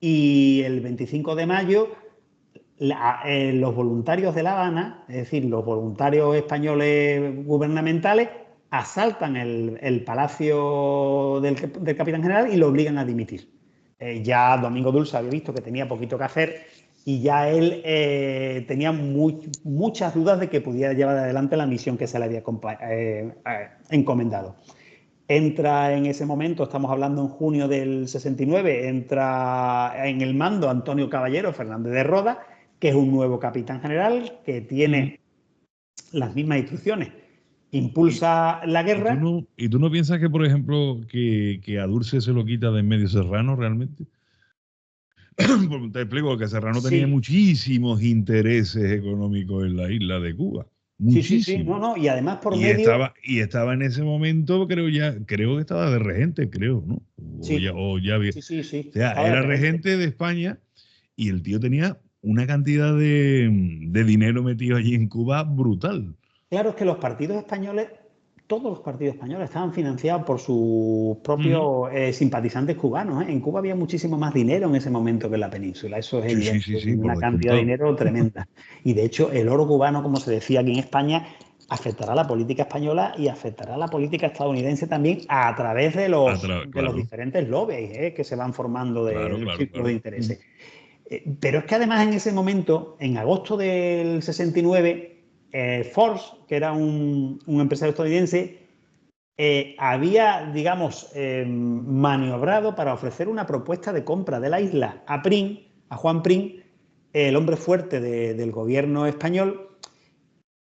B: y el 25 de mayo los voluntarios de La Habana, es decir, los voluntarios españoles gubernamentales, asaltan el palacio del capitán general y lo obligan a dimitir. Ya Domingo Dulce había visto que tenía poquito que hacer y ya él tenía muchas dudas de que pudiera llevar adelante la misión que se le había encomendado. Entra en ese momento, estamos hablando en junio del 69, entra en el mando Antonio Caballero Fernández de Roda, que es un nuevo capitán general que tiene las mismas instrucciones. Impulsa la guerra.
A: ¿Y tú no piensas que, por ejemplo, que a Dulce se lo quita de en medio Serrano realmente? Te explico que Serrano tenía muchísimos intereses económicos en la isla de Cuba. Muchísimo.
B: Sí. No, y además por medio...
A: Estaba en ese momento, creo que estaba de regente, creo, ¿no?
B: Sí.
A: O sea,
B: estaba
A: era regente de España y el tío tenía una cantidad de dinero metido allí en Cuba brutal.
B: Claro, es que los partidos españoles, todos los partidos españoles estaban financiados por sus propios simpatizantes cubanos. En Cuba había muchísimo más dinero en ese momento que en la península. Eso es evidente, una cantidad de dinero tremenda. Y de hecho, el oro cubano, como se decía aquí en España, afectará a la política española y afectará a la política estadounidense también a través de los diferentes lobbies que se van formando del círculo de intereses. Pero es que además en ese momento, en agosto del 69, Forbes, que era un empresario estadounidense, había, digamos, maniobrado para ofrecer una propuesta de compra de la isla a Juan Prim, el hombre fuerte del gobierno español,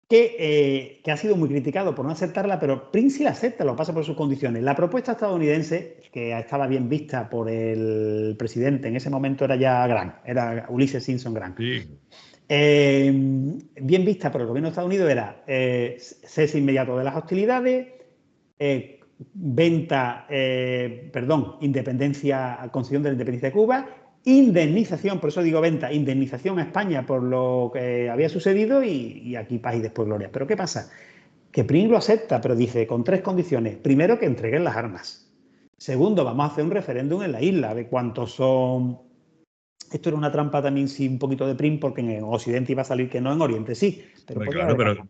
B: que ha sido muy criticado por no aceptarla, pero Prim sí la acepta, lo pasa por sus condiciones. La propuesta estadounidense, que estaba bien vista por el presidente, en ese momento era ya Grant, era Ulysses Simpson Grant.
A: Sí.
B: Bien vista por el gobierno de Estados Unidos era cese inmediato de las hostilidades, concesión de la independencia de Cuba, indemnización, por eso digo venta, indemnización a España por lo que había sucedido y aquí paz y después gloria. Pero ¿qué pasa? Que Prim lo acepta, pero dice con 3 condiciones. Primero, que entreguen las armas. Segundo, vamos a hacer un referéndum en la isla de cuántos son... Esto era una trampa también, sí, un poquito de Prim, porque en Occidente iba a salir que no, en Oriente sí.
A: Pero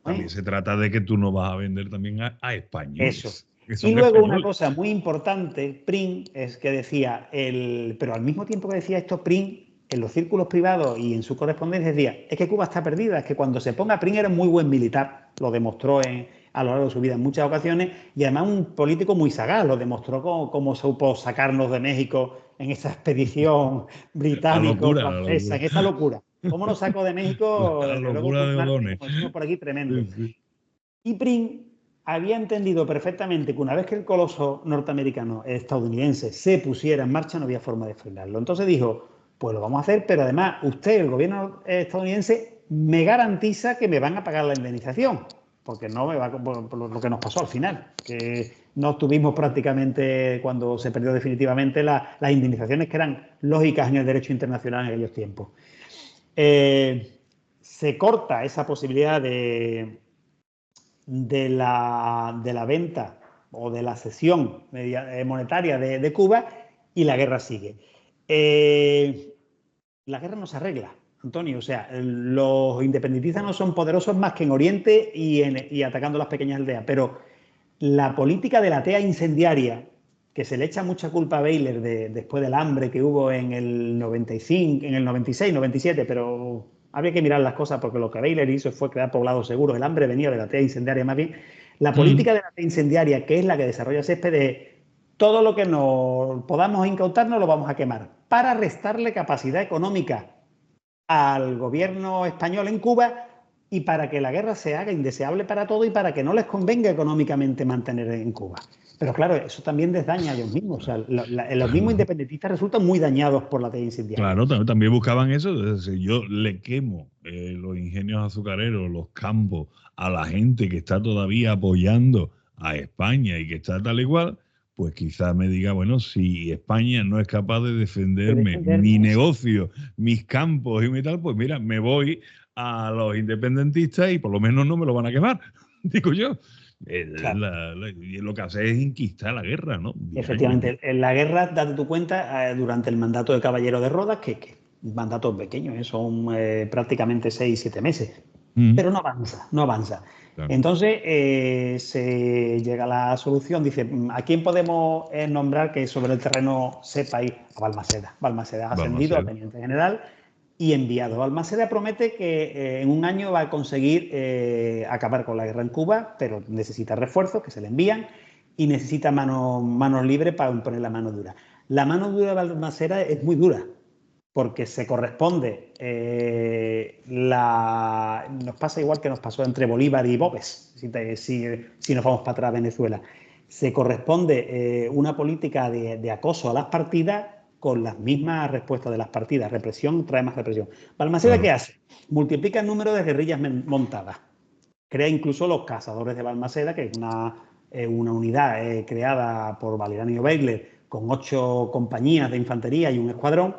A: también se trata de que tú no vas a vender también a españoles.
B: Eso. Y luego una cosa muy importante, Prim, es que decía, pero al mismo tiempo que decía esto, Prim, en los círculos privados y en su correspondencia decía, es que Cuba está perdida, es que cuando se ponga Prim era muy buen militar, lo demostró a lo largo de su vida en muchas ocasiones, y además un político muy sagaz, lo demostró cómo supo sacarnos de México en esa expedición británico-francesa, en esa locura. ¿Cómo nos sacó de México?
A: La locura de O'Donnell.
B: Como decimos por aquí, tremendo. Sí. Y Prim había entendido perfectamente que una vez que el coloso norteamericano estadounidense se pusiera en marcha no había forma de frenarlo. Entonces dijo, pues lo vamos a hacer, pero además usted, el gobierno estadounidense, me garantiza que me van a pagar la indemnización, porque no me va por lo que nos pasó al final, que no tuvimos prácticamente, cuando se perdió definitivamente, las indemnizaciones que eran lógicas en el derecho internacional en aquellos tiempos. Se corta esa posibilidad de la venta o de la cesión monetaria de Cuba y la guerra sigue. La guerra no se arregla, Antonio. O sea, los independentistas no son poderosos más que en Oriente y atacando las pequeñas aldeas, pero la política de la tea incendiaria, que se le echa mucha culpa a Baylor después del hambre que hubo en el 95, en el 96, 97, pero había que mirar las cosas porque lo que Baylor hizo fue crear poblados seguros. El hambre venía de la tea incendiaria más bien. La política de la tea incendiaria, que es la que desarrolla Céspedes, todo lo que nos podamos incautarnos lo vamos a quemar para restarle capacidad económica al gobierno español en Cuba y para que la guerra se haga indeseable para todos y para que no les convenga económicamente mantener en Cuba. Pero claro, eso también les daña a ellos mismos. O sea, los mismos independentistas resultan muy dañados por la tesis incendiaria.
A: Claro, también buscaban eso. Si yo le quemo los ingenios azucareros, los campos, a la gente que está todavía apoyando a España y que está tal igual, pues quizás me diga, bueno, si España no es capaz de defenderme mi negocio, mis campos y mi tal, pues mira, me voy a los independentistas y por lo menos no me lo van a quemar, digo yo.
B: Claro.
A: Lo que hace es inquistar la guerra, ¿no?
B: Efectivamente, en la guerra, date tu cuenta, durante el mandato de Caballero de Rodas, que mandatos pequeños, son prácticamente 6-7 meses, pero no avanza, no avanza. Claro. Entonces se llega a la solución, dice, ¿a quién podemos nombrar que sobre el terreno sepa ir? A Balmaseda. Balmaseda ha ascendido a teniente general y enviado. Balmaseda promete que en un año va a conseguir acabar con la guerra en Cuba, pero necesita refuerzos que se le envían y necesita manos libres para poner la mano dura. La mano dura de Balmaseda es muy dura, porque se corresponde, nos pasa igual que nos pasó entre Bolívar y Boves, si nos vamos para atrás a Venezuela. Se corresponde una política de acoso a las partidas con las mismas respuestas de las partidas. Represión trae más represión. Balmaseda, ¿qué hace? Multiplica el número de guerrillas montadas. Crea incluso los cazadores de Balmaseda, que es una unidad creada por Valeriano Weigler con 8 compañías de infantería y un escuadrón,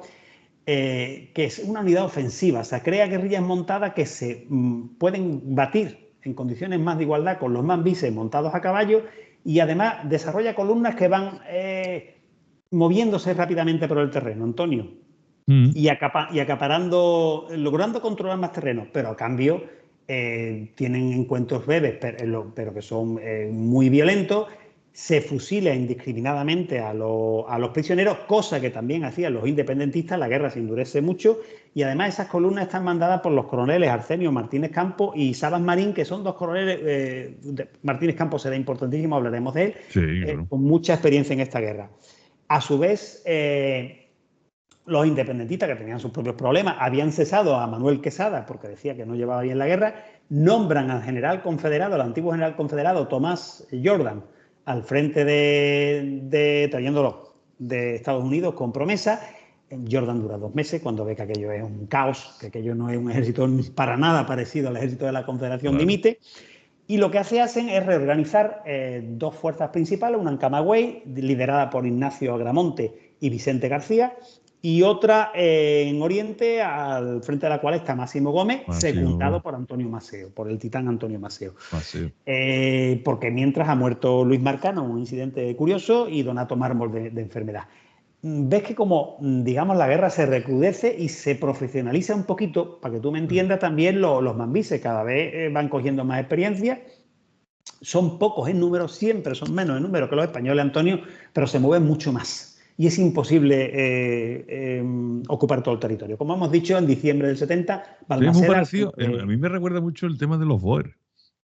B: que es una unidad ofensiva. O sea, crea guerrillas montadas que se pueden batir en condiciones más de igualdad con los mambises montados a caballo, y además desarrolla columnas que van moviéndose rápidamente por el terreno, Antonio, y acaparando, logrando controlar más terreno, pero a cambio tienen encuentros breves, pero que son muy violentos. Se fusila indiscriminadamente a los prisioneros, cosa que también hacían los independentistas. La guerra se endurece mucho y además esas columnas están mandadas por los coroneles Arsenio Martínez Campos y Sabas Marín, que son 2 coroneles. Martínez Campos será importantísimo, hablaremos de él, sí, claro, con mucha experiencia en esta guerra. A su vez, los independentistas, que tenían sus propios problemas, habían cesado a Manuel Quesada porque decía que no llevaba bien la guerra, nombran al general confederado, al antiguo general confederado Tomás Jordan, al frente trayéndolo de Estados Unidos con promesa. Jordan dura 2 meses cuando ve que aquello es un caos, que aquello no es un ejército para nada parecido al ejército de la Confederación, dimite. Y lo que hacen es reorganizar 2 fuerzas principales, una en Camagüey, liderada por Ignacio Agramonte y Vicente García, y otra en Oriente, al frente de la cual está Máximo Gómez, secundado por Antonio Maceo, por el titán Antonio Maceo. Porque mientras ha muerto Luis Marcano, un incidente curioso, y Donato Mármol de enfermedad. Ves que como, digamos, la guerra se recrudece y se profesionaliza un poquito, para que tú me entiendas, también los mambises cada vez van cogiendo más experiencia. Son pocos en número, siempre son menos en número que los españoles, Antonio, pero se mueven mucho más. Y es imposible ocupar todo el territorio. Como hemos dicho, en diciembre del 70, Balmaseda...
A: muy parecido. A mí me recuerda mucho el tema de los Boer.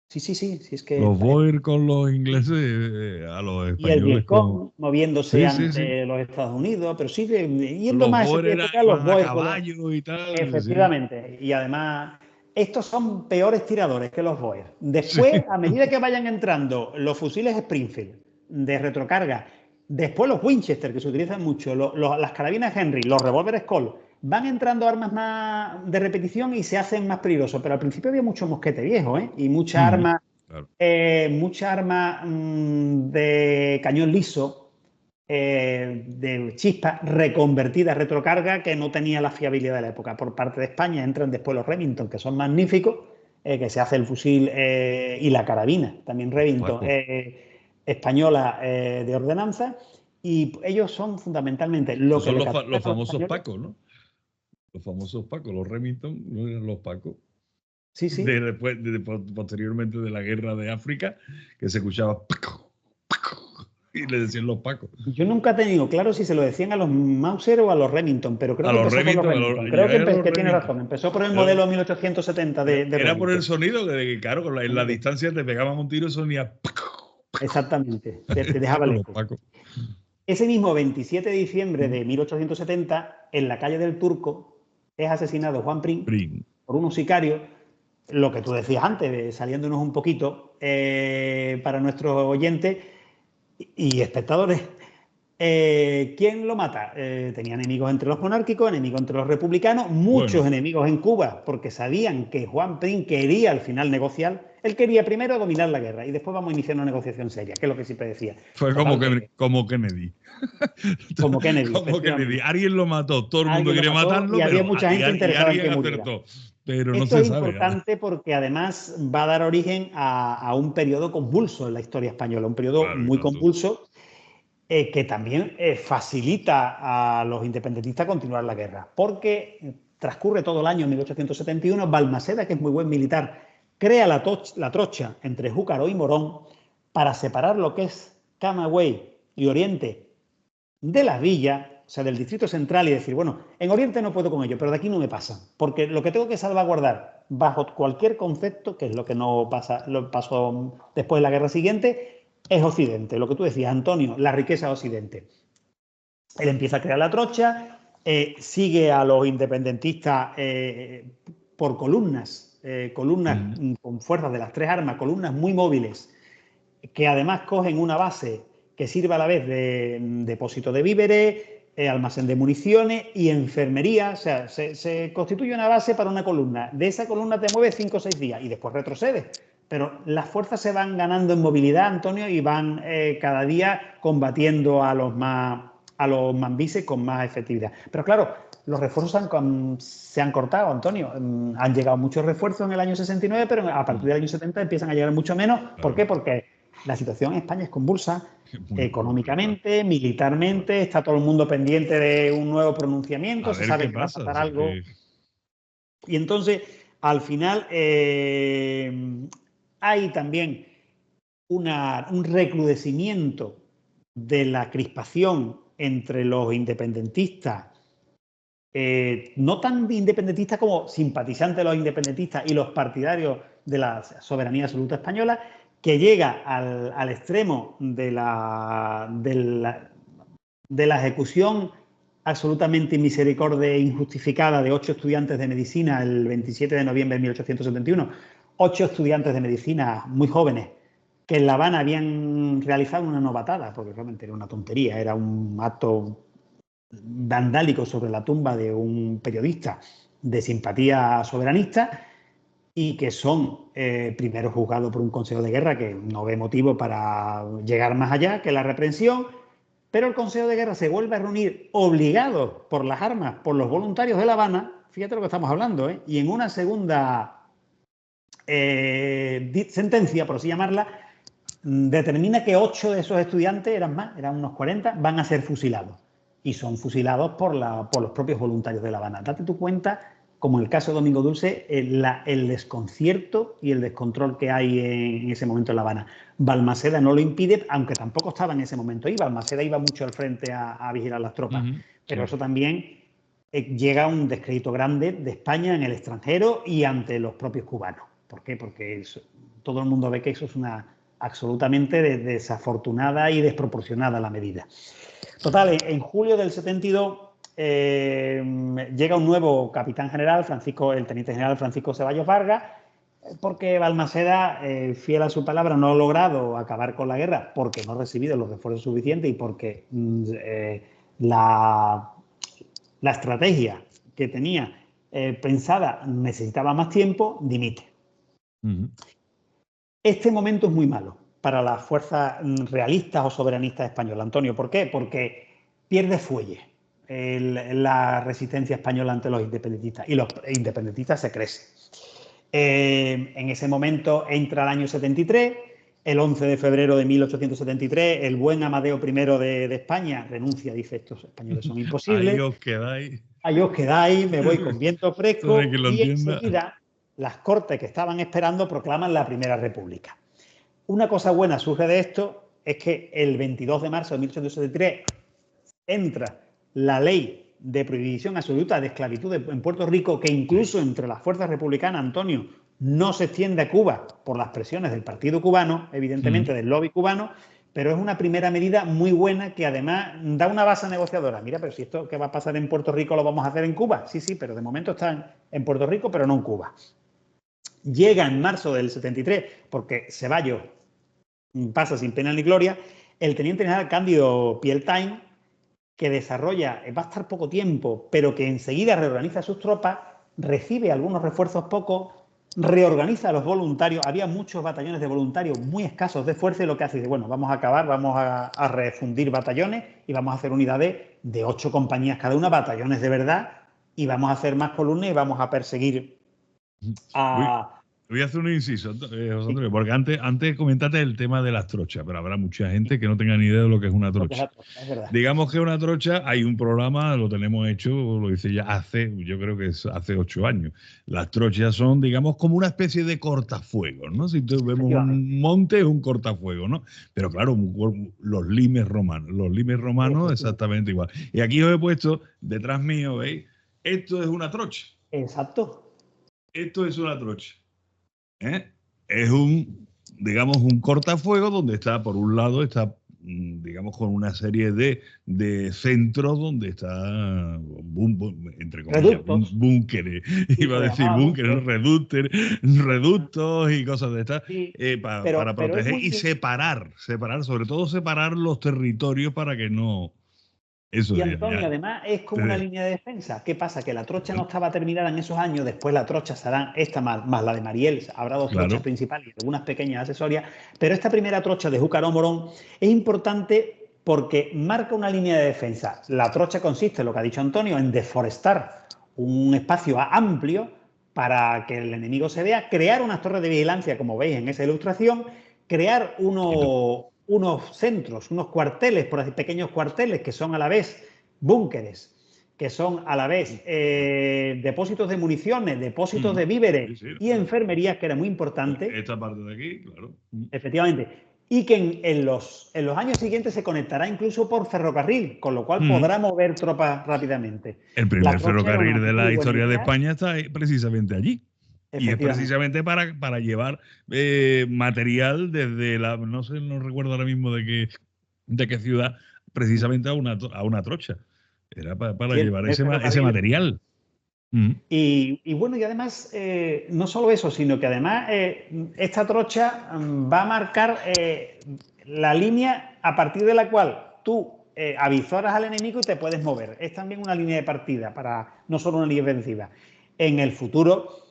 B: Sí, es que...
A: Los Boer con los ingleses, a los españoles.
B: Y el Vietcong moviéndose ante los Estados Unidos, pero sigue yendo más esa época, los Boer
A: a caballo y tal.
B: Efectivamente. Y además, estos son peores tiradores que los Boer. Después, a medida que vayan entrando los fusiles Springfield de retrocarga, después los Winchester, que se utilizan mucho, las carabinas Henry, los revólveres Colt, van entrando armas más de repetición y se hacen más peligrosos. Pero al principio había mucho mosquete viejo, y mucha arma, claro, mucha arma de cañón liso, de chispa reconvertida a retrocarga, que no tenía la fiabilidad de la época. Por parte de España entran después los Remington, que son magníficos, que se hace el fusil y la carabina, también Remington, española de ordenanza, y ellos son fundamentalmente lo que...
A: Son los famosos Pacos, ¿no? Los famosos Pacos, los Remington no eran los Pacos.
B: Sí.
A: Posteriormente de la guerra de África, que se escuchaba Paco, Paco, y le decían los Pacos.
B: Yo nunca he tenido claro si se lo decían a los Mauser o a los Remington, pero creo que empezó por los Remington. Creo que tiene razón. Empezó por el modelo 1870 de
A: Era
B: Remington.
A: Por el sonido, que claro, con la distancia te pegaban un tiro y sonía Paco.
B: Exactamente, te dejaba lejos. Ese mismo 27 de diciembre de 1870, en la calle del Turco, es asesinado Juan Prim por unos sicarios. Lo que tú decías antes, saliéndonos un poquito para nuestros oyentes, y espectadores. ¿Quién lo mata? Tenía enemigos entre los monárquicos, enemigos entre los republicanos, muchos enemigos en Cuba, porque sabían que Juan Prim quería al final negociar. Él quería primero dominar la guerra y después vamos a iniciar una negociación seria, que es lo que siempre decía.
A: Fue como Kennedy. Como Kennedy. Como Kennedy. Alguien lo mató, todo el mundo quería matarlo,
B: y había mucha gente interesada en que muriera.
A: Acertó, pero no
B: Esto
A: se
B: es
A: sabe,
B: importante porque además va a dar origen a un periodo convulso en la historia española, un periodo muy convulso. Que también facilita a los independentistas continuar la guerra, porque transcurre todo el año 1871, Balmaceda, que es muy buen militar, crea la trocha entre Júcaro y Morón para separar lo que es Camagüey y Oriente de las villas, o sea, del distrito central, y decir, bueno, en Oriente no puedo con ello, pero de aquí no me pasan, porque lo que tengo que salvaguardar bajo cualquier concepto, que es lo que no pasa, lo pasó después de la guerra siguiente, es Occidente. Lo que tú decías, Antonio, la riqueza de Occidente. Él empieza a crear la trocha, sigue a los independentistas por columnas, con fuerzas de las tres armas, columnas muy móviles, que además cogen una base que sirve a la vez de depósito de víveres, almacén de municiones y enfermería. O sea, se constituye una base para una columna. De esa columna te mueves 5 o 6 días y después retrocedes. Pero las fuerzas se van ganando en movilidad, Antonio, y van cada día combatiendo a los mambises con más efectividad. Pero claro, los refuerzos se han cortado, Antonio. Han llegado muchos refuerzos en el año 69, pero a partir del año 70 empiezan a llegar mucho menos. Claro. ¿Por qué? Porque la situación en España es convulsa, económicamente, militarmente, está todo el mundo pendiente de un nuevo pronunciamiento, se sabe que va a pasar algo. Y entonces, al final, hay también un recrudecimiento de la crispación entre los independentistas, no tan independentistas como simpatizantes de los independentistas y los partidarios de la soberanía absoluta española, que llega al extremo de la ejecución absolutamente misericordia e injustificada de 8 estudiantes de medicina el 27 de noviembre de 1871. 8 estudiantes de medicina muy jóvenes que en La Habana habían realizado una novatada, porque realmente era una tontería, era un acto vandálico sobre la tumba de un periodista de simpatía soberanista, y que son primero juzgados por un Consejo de Guerra que no ve motivo para llegar más allá que la reprensión, pero el Consejo de Guerra se vuelve a reunir obligado por las armas, por los voluntarios de La Habana, fíjate lo que estamos hablando, y en una segunda sentencia, por así llamarla, determina que 8 de esos estudiantes, eran unos 40, van a ser fusilados. Y son fusilados por los propios voluntarios de La Habana. Date tu cuenta, como en el caso de Domingo Dulce, el desconcierto y el descontrol que hay en ese momento en La Habana. Balmaceda no lo impide, aunque tampoco estaba en ese momento ahí. Balmaceda iba mucho al frente a vigilar las tropas. Pero eso también llega a un descrédito grande de España en el extranjero y ante los propios cubanos. ¿Por qué? Porque todo el mundo ve que eso es una absolutamente desafortunada y desproporcionada la medida. Total, en julio del 72 llega un nuevo capitán general, el teniente general Francisco Ceballos Vargas, porque Balmaceda, fiel a su palabra, no ha logrado acabar con la guerra porque no ha recibido los refuerzos suficientes y porque la estrategia que tenía pensada necesitaba más tiempo, dimite. Este momento es muy malo para las fuerzas realistas o soberanistas españolas, Antonio. ¿Por qué? Porque pierde fuelle la resistencia española ante los independentistas y los independentistas se crecen. En ese momento entra el año 73, el 11 de febrero de 1873, el buen Amadeo I de España renuncia, dice: estos españoles son imposibles.
A: Ahí os quedáis.
B: Ahí os quedáis, me voy con viento fresco. Y enseguida las Cortes que estaban esperando proclaman la Primera República. Una cosa buena surge de esto, es que el 22 de marzo de 1873 entra la ley de prohibición absoluta de esclavitud en Puerto Rico, que incluso entre las fuerzas republicanas, Antonio, no se extiende a Cuba por las presiones del Partido Cubano, evidentemente del lobby cubano, pero es una primera medida muy buena que además da una base negociadora. Mira, pero si esto que va a pasar en Puerto Rico lo vamos a hacer en Cuba. Sí, pero de momento está en Puerto Rico, pero no en Cuba. Llega en marzo del 73, porque Ceballos pasa sin pena ni gloria, el teniente general Cándido Pieltain, que desarrolla, va a estar poco tiempo, pero que enseguida reorganiza sus tropas, recibe algunos refuerzos pocos, reorganiza a los voluntarios. Había muchos batallones de voluntarios muy escasos de fuerza, y lo que hace es, bueno, vamos a acabar, vamos a refundir batallones y vamos a hacer unidades de 8 compañías cada una, batallones de verdad, y vamos a hacer más columnas y vamos a perseguir a...
A: Voy a hacer un inciso, José Antonio, porque antes comentaste el tema de las trochas, pero habrá mucha gente que no tenga ni idea de lo que es una trocha.
B: Es verdad.
A: Digamos que una trocha, hay un programa, lo tenemos hecho, lo hice ya yo creo que es hace 8 años. Las trochas son, digamos, como una especie de cortafuegos, ¿no? Si vemos un monte, es un cortafuegos, ¿no? Pero claro, los limes romanos exactamente igual. Y aquí os he puesto, detrás mío, ¿veis? Esto es una trocha.
B: Exacto.
A: Esto es una trocha. Es digamos, un cortafuego donde está, por un lado, está, digamos, con una serie de centros donde está, entre comillas, búnkeres, iba a decir búnkeres, reductos y cosas de estas, para proteger y separar, sobre todo separar los territorios para que no...
B: Y Antonio, además, es como una línea de defensa. ¿Qué pasa? Que la trocha no estaba terminada en esos años. Después la trocha será esta más la de Mariel. Habrá 2 trochas principales y algunas pequeñas accesorias. Pero esta primera trocha de Júcar o Morón es importante porque marca una línea de defensa. La trocha consiste, lo que ha dicho Antonio, en deforestar un espacio amplio para que el enemigo se vea, crear unas torres de vigilancia, como veis en esa ilustración, crear unos centros, unos cuarteles, por así, pequeños cuarteles que son a la vez búnkeres, que son a la vez depósitos de municiones, depósitos de víveres y enfermerías, que era muy importante.
A: Esta parte de aquí, claro.
B: Efectivamente. Y que en los años siguientes se conectará incluso por ferrocarril, con lo cual podrá mover tropas rápidamente.
A: El primer ferrocarril de la historia de España está precisamente allí. Y es precisamente para llevar material desde no recuerdo ahora mismo de qué ciudad, precisamente a una trocha. Era para llevar ese material.
B: Y bueno, y además, no solo eso, sino que además esta trocha va a marcar la línea a partir de la cual tú avisoras al enemigo y te puedes mover. Es también una línea de partida, no solo una línea defensiva. En el futuro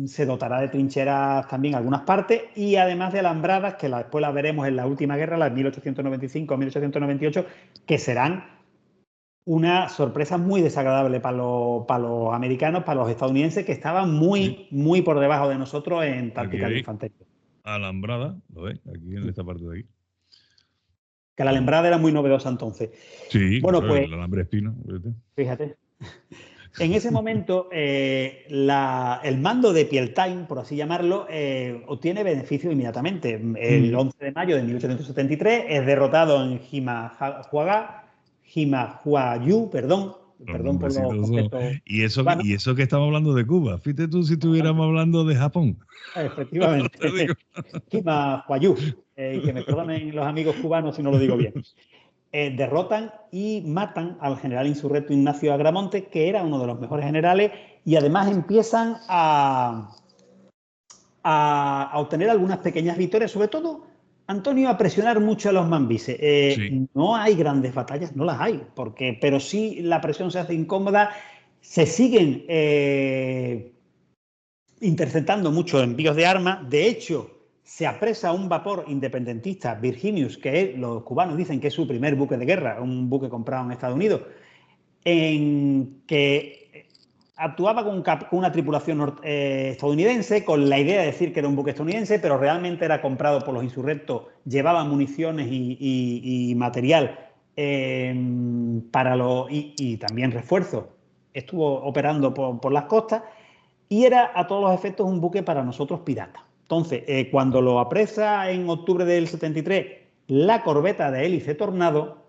B: se dotará de trincheras también algunas partes, y además de alambradas, que después las veremos en la última guerra, las 1895-1898, que serán una sorpresa muy desagradable para los americanos, para los estadounidenses, que estaban muy por debajo de nosotros en tácticas de infantería.
A: Alambrada, ¿lo ves? Aquí en esta parte de aquí.
B: Que la alambrada era muy novedosa entonces.
A: Sí, bueno, pues el alambre espino.
B: Fíjate. En ese momento, el mando de Pieltain, por así llamarlo, obtiene beneficio inmediatamente. El 11 de mayo de 1873 es derrotado en Jimahuayú, perdón por los conceptos.
A: Y eso que estamos hablando de Cuba. Fíjate tú si estuviéramos hablando de Japón.
B: Efectivamente. Jimahuayú. Que me perdonen los amigos cubanos si no lo digo bien. Derrotan y matan al general insurrecto Ignacio Agramonte, que era uno de los mejores generales, y además empiezan a obtener algunas pequeñas victorias, sobre todo, Antonio, a presionar mucho a los mambises. No hay grandes batallas, no las hay, pero sí la presión se hace incómoda, se siguen interceptando muchos envíos de armas. De hecho, se apresa un vapor independentista, Virginius, que los cubanos dicen que es su primer buque de guerra, un buque comprado en Estados Unidos, en que actuaba con una tripulación estadounidense, con la idea de decir que era un buque estadounidense, pero realmente era comprado por los insurrectos, llevaba municiones y material y también refuerzos. Estuvo operando por las costas y era a todos los efectos un buque para nosotros pirata. Entonces, cuando lo apresa en octubre del 73 la corbeta de hélice Tornado,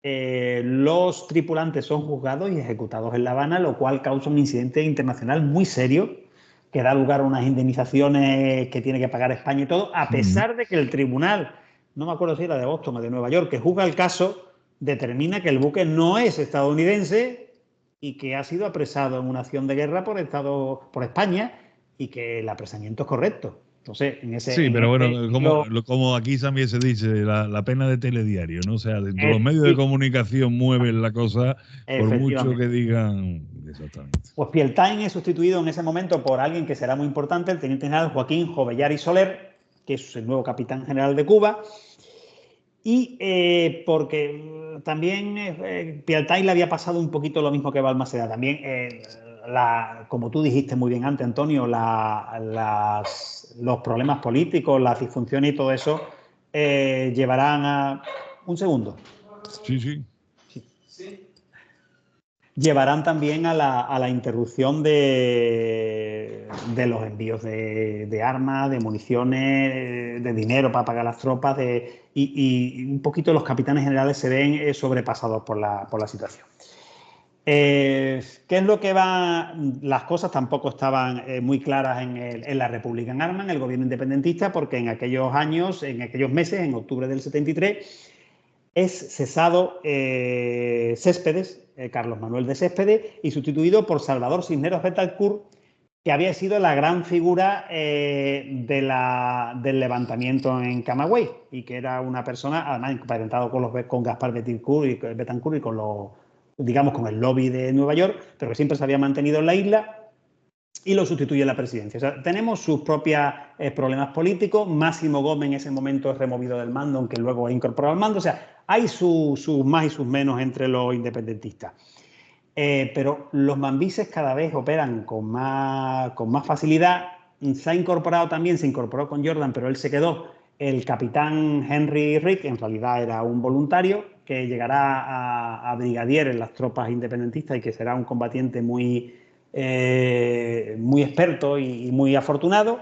B: los tripulantes son juzgados y ejecutados en La Habana, lo cual causa un incidente internacional muy serio que da lugar a unas indemnizaciones que tiene que pagar España y todo, a pesar de que el tribunal, no me acuerdo si era de Boston o de Nueva York, que juzga el caso, determina que el buque no es estadounidense y que ha sido apresado en una acción de guerra por España, y que el apresamiento es correcto. Entonces,
A: sí, pero bueno, como aquí también se dice, la pena de telediario, ¿no? O sea, dentro de los medios de comunicación mueven la cosa, por mucho que digan. Exactamente.
B: Pues Pieltain es sustituido en ese momento por alguien que será muy importante, el teniente general Joaquín Jovellarí Soler, que es el nuevo capitán general de Cuba. Y porque también Pieltain le había pasado un poquito lo mismo que Balmaceda. También, como tú dijiste muy bien antes, Antonio, los problemas políticos, las disfunciones y todo eso llevarán a... Un segundo.
A: Sí.
B: Llevarán también a la interrupción de los envíos de armas, de municiones, de dinero para pagar las tropas, y un poquito los capitanes generales se ven sobrepasados por la situación. ¿Qué es lo que va? Las cosas tampoco estaban muy claras en la Republican Army, en el gobierno independentista, porque en aquellos años, en aquellos meses, en octubre del 73, es cesado Céspedes, Carlos Manuel de Céspedes, y sustituido por Salvador Cisneros Betancourt, que había sido la gran figura del levantamiento en Camagüey, y que era una persona, además, emparentado con Gaspar Betancourt y con con el lobby de Nueva York, pero que siempre se había mantenido en la isla, y lo sustituye en la presidencia. O sea, tenemos sus propios problemas políticos. Máximo Gómez en ese momento es removido del mando, aunque luego es incorporado al mando. O sea, hay sus más y sus menos entre los independentistas. Pero los mambises cada vez operan con más facilidad. Se incorporó con Jordan, pero él se quedó, el capitán Henry Rick, en realidad era un voluntario, que llegará a brigadier en las tropas independentistas y que será un combatiente muy experto y muy afortunado.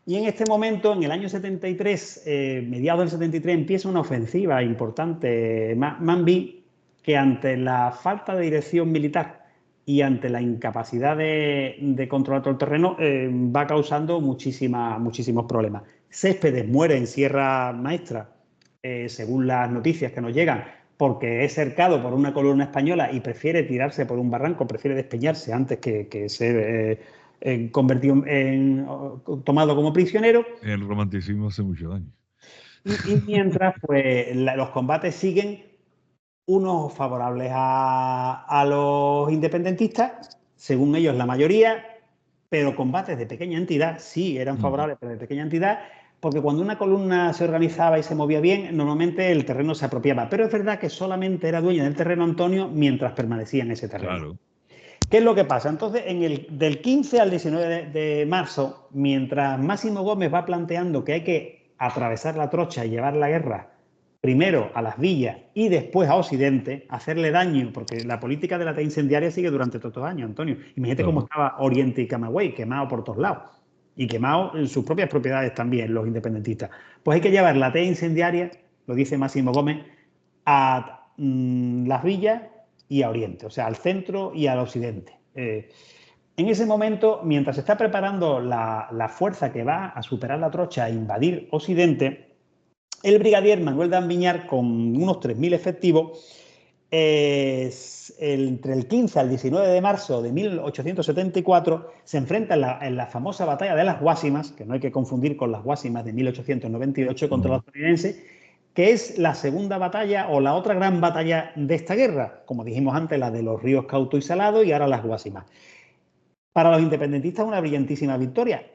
B: Y en este momento, en el año 73, mediados del 73, empieza una ofensiva importante Manbí, que ante la falta de dirección militar y ante la incapacidad de controlar todo el terreno, va causando muchísimos problemas. Céspedes muere en Sierra Maestra, según las noticias que nos llegan, porque es cercado por una columna española y prefiere tirarse por un barranco, prefiere despeñarse antes que ser convertido tomado como prisionero.
A: El romanticismo hace mucho daño.
B: Y mientras, pues, los combates siguen, unos favorables a los independentistas, según ellos la mayoría, pero combates de pequeña entidad, sí eran favorables, pero de pequeña entidad, porque cuando una columna se organizaba y se movía bien, normalmente el terreno se apropiaba. Pero es verdad que solamente era dueño del terreno Antonio mientras permanecía en ese terreno.
A: Claro.
B: ¿Qué es lo que pasa? Entonces, del 15 al 19 de marzo, mientras Máximo Gómez va planteando que hay que atravesar la trocha y llevar la guerra primero a las villas y después a Occidente, hacerle daño, porque la política de la incendiaria sigue durante todos los años, Antonio. Imagínate cómo estaba Oriente y Camagüey, quemado por todos lados. Y quemado en sus propias propiedades también, los independentistas. Pues hay que llevar la T incendiaria, lo dice Máximo Gómez, a las villas y a Oriente, o sea, al centro y al Occidente. En ese momento, mientras se está preparando la fuerza que va a superar la trocha a invadir Occidente, el brigadier Manuel D'Ambiñar, con unos 3.000 efectivos, entre el 15 al 19 de marzo de 1874, se enfrenta en la famosa batalla de las Guásimas, que no hay que confundir con las Guásimas de 1898 contra los estadounidenses, que es la segunda batalla o la otra gran batalla de esta guerra, como dijimos antes, la de los ríos Cauto y Salado y ahora las Guásimas. Para los independentistas una brillantísima victoria,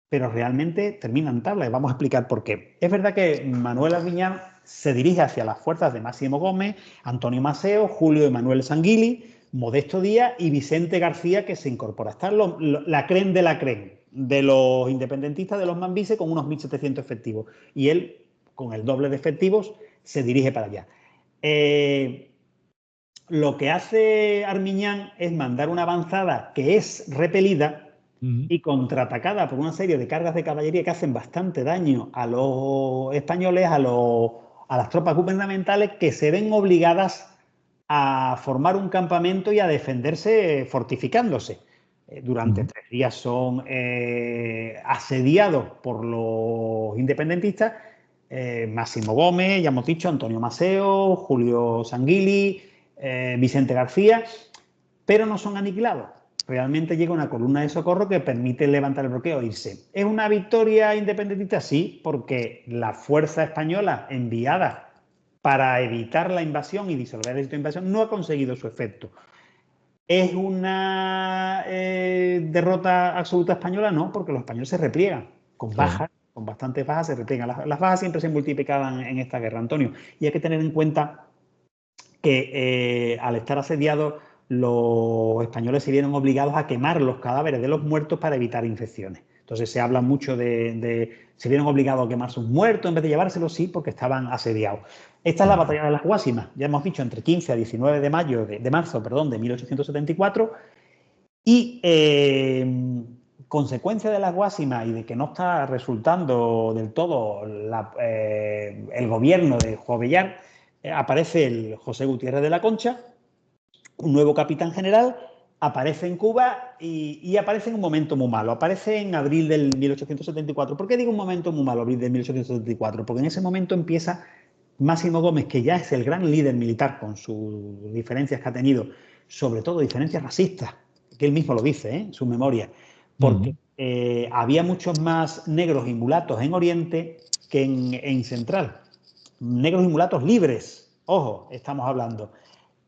B: pero realmente termina en tabla y vamos a explicar por qué. Es verdad que Manuel D'Ambiñar se dirige hacia las fuerzas de Máximo Gómez, Antonio Maceo, Julio Emanuel Sanguili, Modesto Díaz y Vicente García, que se incorpora. Están la creen de la creen de los independentistas, de los mambises, con unos 1.700 efectivos. Y él, con el doble de efectivos, se dirige para allá. Lo que hace Armiñán es mandar una avanzada que es repelida y contraatacada por una serie de cargas de caballería que hacen bastante daño a los españoles, a las tropas gubernamentales, que se ven obligadas a formar un campamento y a defenderse fortificándose. Durante 3 días son asediados por los independentistas, Máximo Gómez, ya hemos dicho, Antonio Maceo, Julio Sanguili, Vicente García, pero no son aniquilados. realmente llega una columna de socorro que permite levantar el bloqueo e irse. ¿Es una victoria independentista? Sí, porque la fuerza española enviada para evitar la invasión y disolver el ejército de invasión no ha conseguido su efecto. ¿Es una derrota absoluta española? No, porque los españoles se repliegan con bajas, con bastantes bajas se repliegan. Las bajas siempre se multiplicaban en esta guerra, Antonio. Y hay que tener en cuenta que al estar asediados, los españoles se vieron obligados a quemar los cadáveres de los muertos para evitar infecciones. Entonces se habla mucho se vieron obligados a quemar sus muertos en vez de llevárselos, sí, porque estaban asediados. Esta es la batalla de las Guásimas, ya hemos dicho, entre 15 a 19 de marzo de 1874, y consecuencia de las Guásimas y de que no está resultando del todo el gobierno de Jovellar, aparece el José Gutiérrez de la Concha, un nuevo capitán general, aparece en Cuba y aparece en un momento muy malo. Aparece en abril del 1874. ¿Por qué digo un momento muy malo, abril del 1874? Porque en ese momento empieza Máximo Gómez, que ya es el gran líder militar con sus diferencias que ha tenido, sobre todo diferencias racistas, que él mismo lo dice en su memoria, porque había muchos más negros y mulatos en Oriente que en Central. Negros y mulatos libres, ojo, estamos hablando.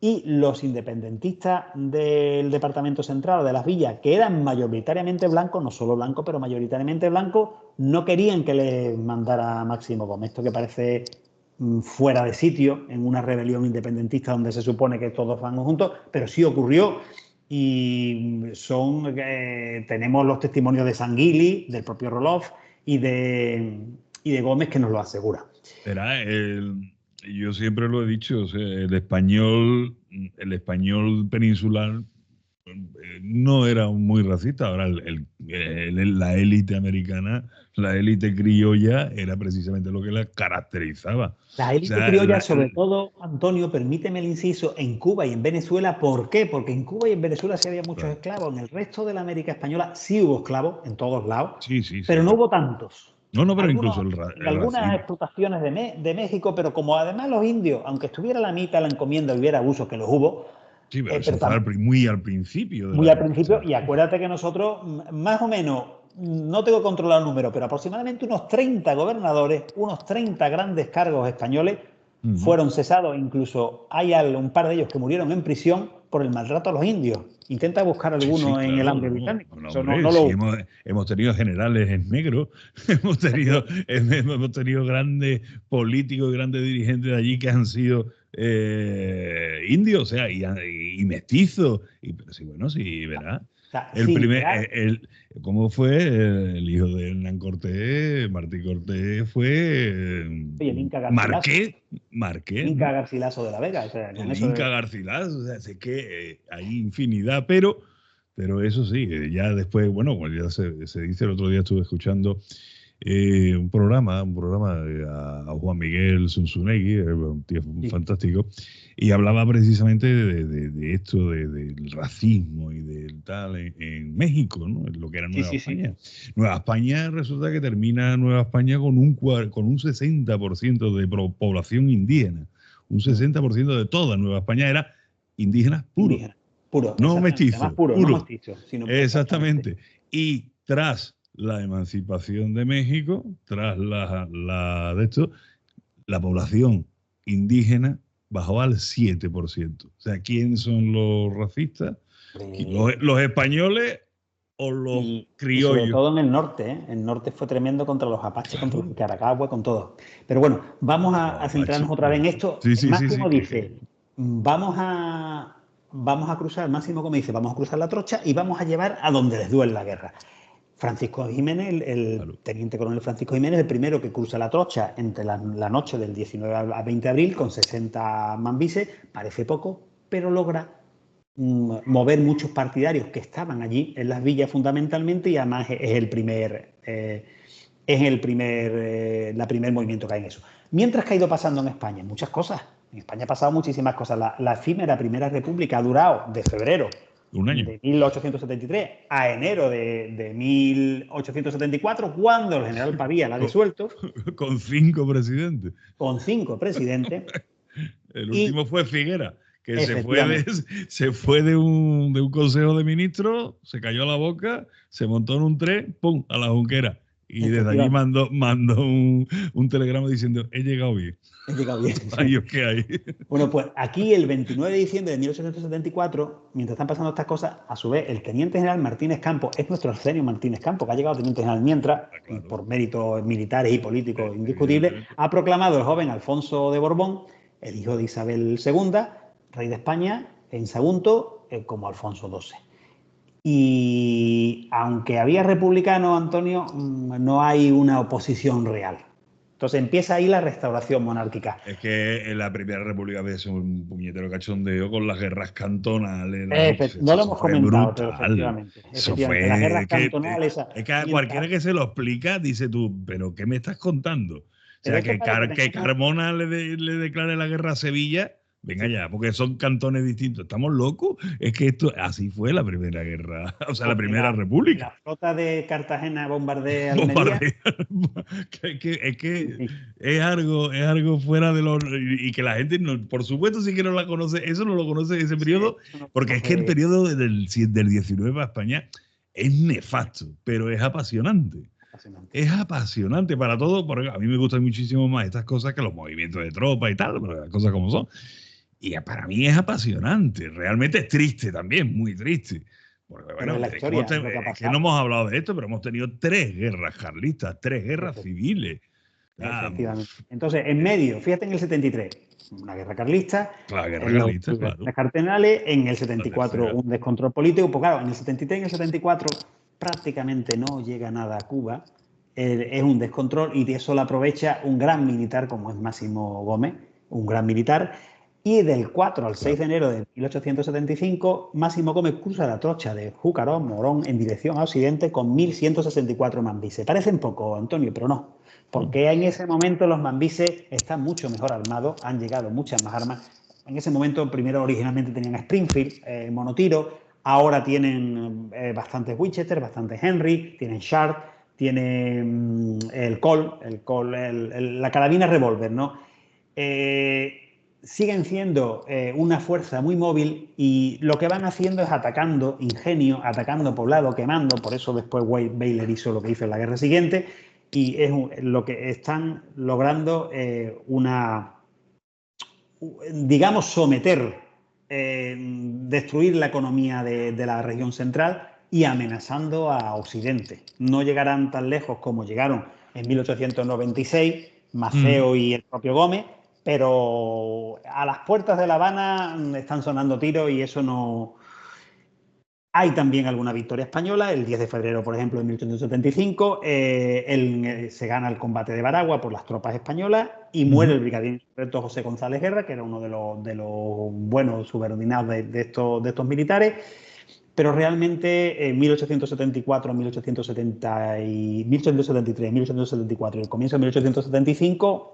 B: Y los independentistas del Departamento Central o de las villas, que eran mayoritariamente blancos, no solo blancos, pero mayoritariamente blancos, no querían que les mandara a Máximo Gómez. Esto que parece fuera de sitio en una rebelión independentista donde se supone que todos van juntos, pero sí ocurrió. Y tenemos los testimonios de Sanguili, del propio Roloff y de Gómez que nos lo asegura.
A: Yo siempre lo he dicho, o sea, el español peninsular no era muy racista. Ahora la élite americana, la élite criolla, era precisamente lo que la caracterizaba.
B: La élite criolla, sobre todo, Antonio, permíteme el inciso, en Cuba y en Venezuela. ¿Por qué? Porque en Cuba y en Venezuela sí había muchos esclavos. En el resto de la América española sí hubo esclavos, en todos lados, pero no hubo tantos.
A: No, pero incluso
B: algunas explotaciones de México, pero como además los indios, aunque estuviera la mitad de la encomienda y hubiera abusos, que los hubo.
A: Sí, pero eso fue muy al principio.
B: Muy al principio, y acuérdate que nosotros, más o menos, no tengo controlado el número, pero aproximadamente unos 30 gobernadores, unos 30 grandes cargos españoles fueron cesados. Incluso hay un par de ellos que murieron en prisión por el maltrato a los indios. Intenta buscar alguno en el hambre británico.
A: Hemos tenido generales negros, hemos tenido grandes políticos, grandes dirigentes de allí que han sido indios, o sea, y mestizos. Pero sí, bueno, sí, verá. ¿Cómo fue? El hijo de Hernán Cortés, Martí Cortés, fue Marqués.
B: Inca Garcilaso de la Vega. O sea,
A: Inca Garcilaso, o sea, sé que hay infinidad, pero eso sí, ya después, bueno, ya se dice, el otro día estuve escuchando un programa a Juan Miguel Zunzunegui, un tío fantástico, y hablaba precisamente de esto, del racismo y del tal en México, ¿no? Lo que era Nueva España. Sí. Nueva España resulta que termina Nueva España con un 60% de población indígena. Un 60% de toda Nueva España era indígena puro. No mestizo. Puro. No mestizo, sino exactamente. Y tras la emancipación de México, tras la población indígena bajó al 7%. O sea, ¿quiénes son los racistas? ¿Los españoles o los criollos?
B: Sobre todo en el norte, ¿eh? El norte fue tremendo contra los apaches, contra los Caracagua, con todo. Pero bueno, vamos a centrarnos otra vez en esto. Máximo dice, vamos a cruzar, Máximo Gómez dice, vamos a cruzar la trocha y vamos a llevar a donde les duele la guerra. Francisco Jiménez, el teniente coronel Francisco Jiménez, el primero que cruza la trocha entre la noche del 19 a 20 de abril con 60 mambises, parece poco, pero logra mover muchos partidarios que estaban allí en las villas fundamentalmente, y además es el primer movimiento que hay en eso. Mientras que ha ido pasando en España muchas cosas. En España ha pasado muchísimas cosas. La efímera Primera República ha durado de febrero de 1873 a enero de 1874, cuando el general Pavía la ha disuelto.
A: Con 5 presidentes.
B: Con 5 presidentes.
A: El último fue Figuera, que se fue de un consejo de ministros, se cayó a la boca, se montó en un tren, ¡pum!, a la Junquera. Y desde allí mandó un telegrama diciendo, he llegado bien.
B: He llegado bien.
A: ¿Qué hay?
B: Bueno, pues aquí el 29 de diciembre de 1874, mientras están pasando estas cosas, a su vez, el teniente general Martínez Campos, es nuestro Arsenio Martínez Campos, que ha llegado teniente general mientras, claro, por méritos militares y políticos indiscutibles, ha proclamado el joven Alfonso de Borbón, el hijo de Isabel II, rey de España, en Sagunto, como Alfonso XII. Y aunque había republicanos, Antonio, no hay una oposición real. Entonces empieza ahí la restauración monárquica.
A: Es que en la Primera República había sido un puñetero cachondeo con las guerras cantonales.
B: No lo hemos comentado, pero efectivamente.
A: Eso fue,
B: las guerras cantonales.
A: Es que a cualquiera que se lo explica dice tú, ¿pero qué me estás contando? O sea, que Carmona le declare la guerra a Sevilla. Venga ya, porque son cantones distintos. ¿Estamos locos? Es que esto así fue la primera guerra, o sea, la primera república.
B: La flota de Cartagena bombardea Almería.
A: Es que es algo fuera de lo... Y que la gente, no, por supuesto, sí que no la conoce. Eso no lo conoce ese periodo, porque es que el periodo del 19 a España es nefasto, pero es apasionante. Es apasionante para todo, porque a mí me gustan muchísimo más estas cosas que los movimientos de tropa y tal, pero las cosas como son. Y para mí es apasionante, realmente es triste también, muy triste. Porque, bueno, es que no hemos hablado de esto, pero hemos tenido 3 guerras carlistas, 3 guerras civiles.
B: Efectivamente. Entonces, en medio, fíjate en el 73, una guerra carlista.
A: La guerra carlista, claro.
B: Las cardenales, en el 74 un descontrol político. Pues claro, en el 73 y en el 74 prácticamente no llega nada a Cuba. Es un descontrol y de eso lo aprovecha un gran militar como es Máximo Gómez, un gran militar. Y del 4 al 6 de enero de 1875, Máximo Gómez cruza la trocha de Júcaro, Morón, en dirección a Occidente con 1.164 mambises. Parecen poco, Antonio, pero no. Porque en ese momento los mambises están mucho mejor armados, han llegado muchas más armas. En ese momento, primero originalmente tenían Springfield, monotiro, ahora tienen bastantes Winchester, bastantes Henry, tienen Sharp, tienen el Colt, la carabina revólver, ¿no? Siguen siendo una fuerza muy móvil y lo que van haciendo es atacando ingenio, atacando poblado, quemando. Por eso después Wade Baylor hizo lo que hizo en la guerra siguiente y es lo que están logrando digamos, someter, destruir la economía de la región central y amenazando a Occidente. No llegarán tan lejos como llegaron en 1896 Maceo y el propio Gómez, pero a las puertas de La Habana están sonando tiros y eso no... Hay también alguna victoria española. El 10 de febrero, por ejemplo, de 1875, se gana el combate de Baragua por las tropas españolas y muere el brigadier José González Guerra, que era uno de los buenos subordinados de estos militares. Pero realmente en 1874, 1873, 1874 y el comienzo de 1875...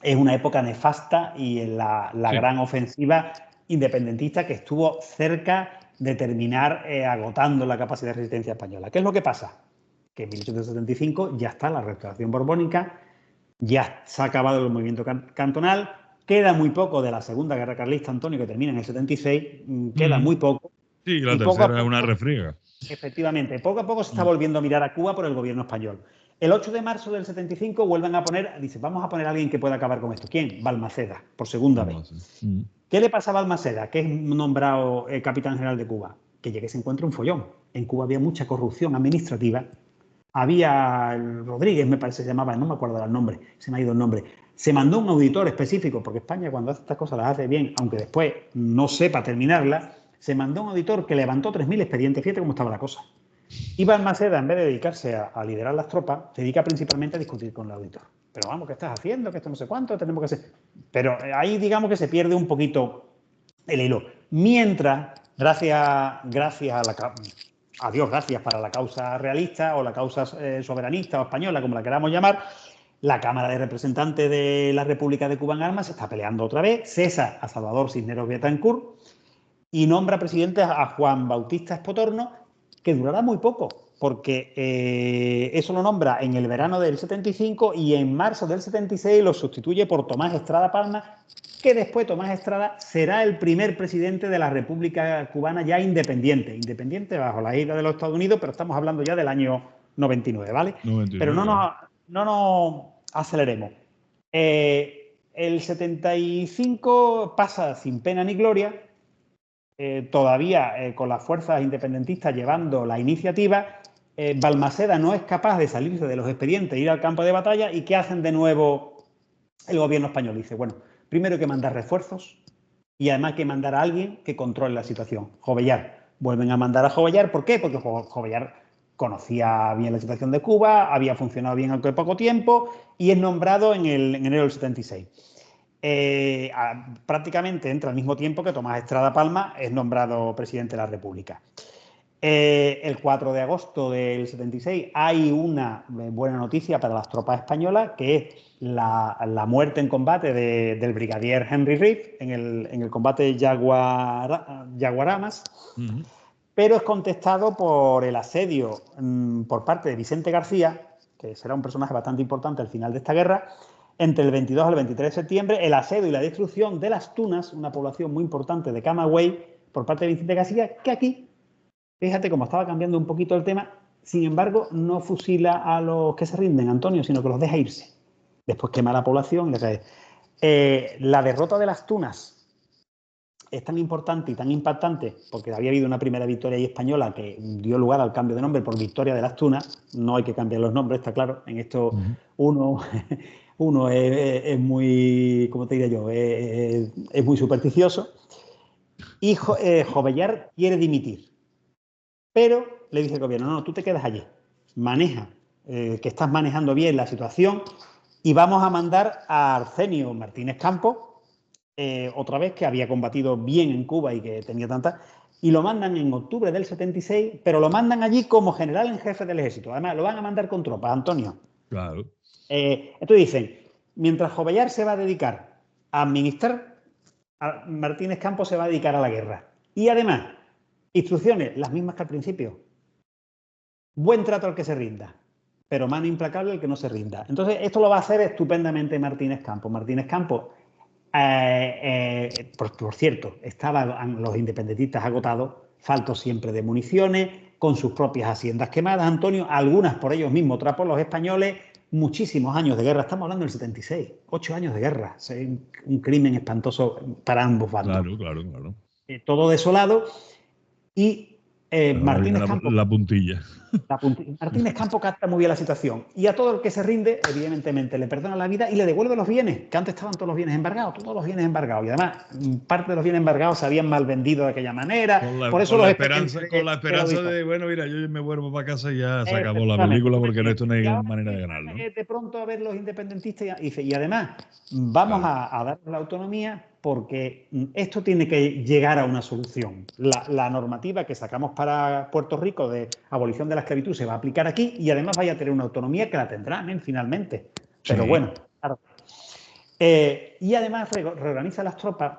B: es una época nefasta y en la gran ofensiva independentista que estuvo cerca de terminar agotando la capacidad de resistencia española. ¿Qué es lo que pasa? Que en 1875 ya está la restauración borbónica, ya se ha acabado el movimiento cantonal, queda muy poco de la Segunda Guerra Carlista, Antonio, que termina en el 76, queda muy poco.
A: Sí, la tercera es una refriega.
B: Efectivamente, poco a poco se está volviendo a mirar a Cuba por el gobierno español. El 8 de marzo del 75 vuelven a poner, dice, vamos a poner a alguien que pueda acabar con esto. ¿Quién? Balmaceda, por segunda vez. ¿Qué le pasa a Balmaceda, que es nombrado capitán general de Cuba? Que llegue se encuentra un follón. En Cuba había mucha corrupción administrativa. Había Rodríguez, me parece, se llamaba, no me acuerdo el nombre, se me ha ido el nombre. Se mandó un auditor específico, porque España cuando hace estas cosas las hace bien, aunque después no sepa terminarlas. Se mandó un auditor que levantó 3.000 expedientes. Fíjate cómo estaba la cosa. Y Balmaceda, en vez de dedicarse a liderar las tropas, se dedica principalmente a discutir con el auditor. Pero vamos, ¿qué estás haciendo? Que esto no sé cuánto tenemos que hacer. Pero ahí digamos que se pierde un poquito el hilo. Mientras, gracias a Dios, gracias para la causa realista o la causa soberanista o española, como la queramos llamar, la Cámara de Representantes de la República de Cuba en Armas se está peleando otra vez, cesa a Salvador Cisneros Betancourt y nombra presidente a Juan Bautista Espotorno, que durará muy poco, porque eso lo nombra en el verano del 75 y en marzo del 76 lo sustituye por Tomás Estrada Palma, que después Tomás Estrada será el primer presidente de la República Cubana ya independiente bajo la isla de los Estados Unidos, pero estamos hablando ya del año 99, ¿vale?
A: 99,
B: pero no nos aceleremos. El 75 pasa sin pena ni gloria, todavía con las fuerzas independentistas llevando la iniciativa. Balmaceda no es capaz de salirse de los expedientes, ir al campo de batalla, y ¿qué hacen de nuevo el gobierno español? Dice, bueno, primero hay que mandar refuerzos y además hay que mandar a alguien que controle la situación. Jovellar. Vuelven a mandar a Jovellar. ¿Por qué? Porque Jovellar conocía bien la situación de Cuba, había funcionado bien al poco tiempo y es nombrado en enero del 76. Prácticamente entra al mismo tiempo que Tomás Estrada Palma es nombrado presidente de la República. El 4 de agosto del 76 hay una buena noticia para las tropas españolas, que es la muerte en combate del brigadier Henry Reed en el combate Yaguaramas, pero es contestado por el asedio por parte de Vicente García, que será un personaje bastante importante al final de esta guerra. Entre el 22 al 23 de septiembre, el asedio y la destrucción de Las Tunas, una población muy importante de Camagüey, por parte de Vicente García, que aquí, fíjate cómo estaba cambiando un poquito el tema, sin embargo, no fusila a los que se rinden, Antonio, sino que los deja irse. Después quema la población. La derrota de Las Tunas es tan importante y tan impactante, porque había habido una primera victoria ahí española que dio lugar al cambio de nombre por Victoria de Las Tunas. No hay que cambiar los nombres, está claro. En esto uno es muy, ¿cómo te diría yo? Es muy supersticioso. Y Jovellar quiere dimitir. Pero le dice el gobierno, no, tú te quedas allí, maneja, que estás manejando bien la situación, y vamos a mandar a Arsenio Martínez Campos, otra vez, que había combatido bien en Cuba y que tenía tantas, y lo mandan en octubre del 76, pero lo mandan allí como general en jefe del ejército. Además, lo van a mandar con tropas, Antonio.
A: Claro.
B: Entonces dicen, mientras Jovellar se va a dedicar a administrar, Martínez Campos se va a dedicar a la guerra. Y además, instrucciones, las mismas que al principio. Buen trato al que se rinda, pero mano implacable al que no se rinda. Entonces, esto lo va a hacer estupendamente Martínez Campos. Martínez Campos, por cierto, estaban los independentistas agotados, faltos siempre de municiones, con sus propias haciendas quemadas, Antonio, algunas por ellos mismos, tras por los españoles, muchísimos años de guerra. Estamos hablando del 76, 8 años de guerra. Un crimen espantoso para ambos bandos.
A: Claro.
B: Todo desolado. Y Martínez Campos...
A: La puntilla.
B: Martínez Campos capta muy bien la situación. Y a todo el que se rinde, evidentemente, le perdona la vida y le devuelve los bienes, que antes estaban todos los bienes embargados, Y además, parte de los bienes embargados se habían mal vendido de aquella manera. Por eso con la
A: esperanza de, bueno, mira, yo me vuelvo para casa y ya se acabó la película, porque esto no hay manera de ganarlo, ¿no?
B: De pronto a ver los independentistas y además vamos a dar la autonomía, porque esto tiene que llegar a una solución. La normativa que sacamos para Puerto Rico de abolición de la esclavitud se va a aplicar aquí y además vaya a tener una autonomía que la tendrán finalmente. Pero sí. Bueno, claro. Y además reorganiza las tropas.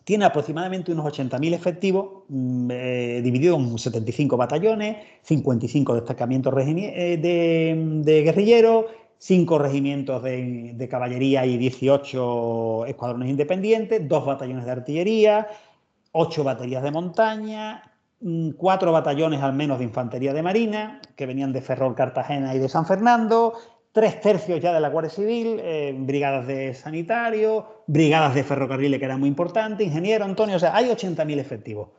B: Tiene aproximadamente unos 80.000 efectivos, divididos en 75 batallones, 55 destacamientos de guerrilleros, 5 regimientos de caballería y 18 escuadrones independientes, 2 batallones de artillería, 8 baterías de montaña, 4 batallones al menos de infantería de marina, que venían de Ferrol, Cartagena y de San Fernando, 3 tercios ya de la Guardia Civil, brigadas de sanitarios, brigadas de ferrocarriles, que eran muy importantes, ingenieros, Antonio, o sea, hay 80.000 efectivos.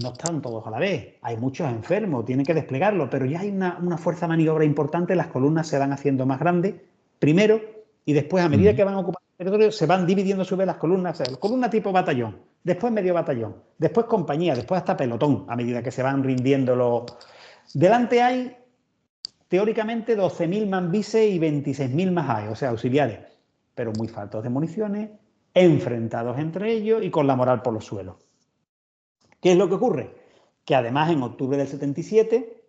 B: No están todos a la vez, hay muchos enfermos, tienen que desplegarlo, pero ya hay una fuerza de maniobra importante, las columnas se van haciendo más grandes, primero, y después, a medida que van ocupando el territorio, se van dividiendo a su vez las columnas, o sea, columna tipo batallón, después medio batallón, después compañía, después hasta pelotón, a medida que se van rindiendo los... Delante hay, teóricamente, 12.000 mambises y 26.000 majáes, o sea, auxiliares, pero muy faltos de municiones, enfrentados entre ellos y con la moral por los suelos. ¿Qué es lo que ocurre? Que además en octubre del 77,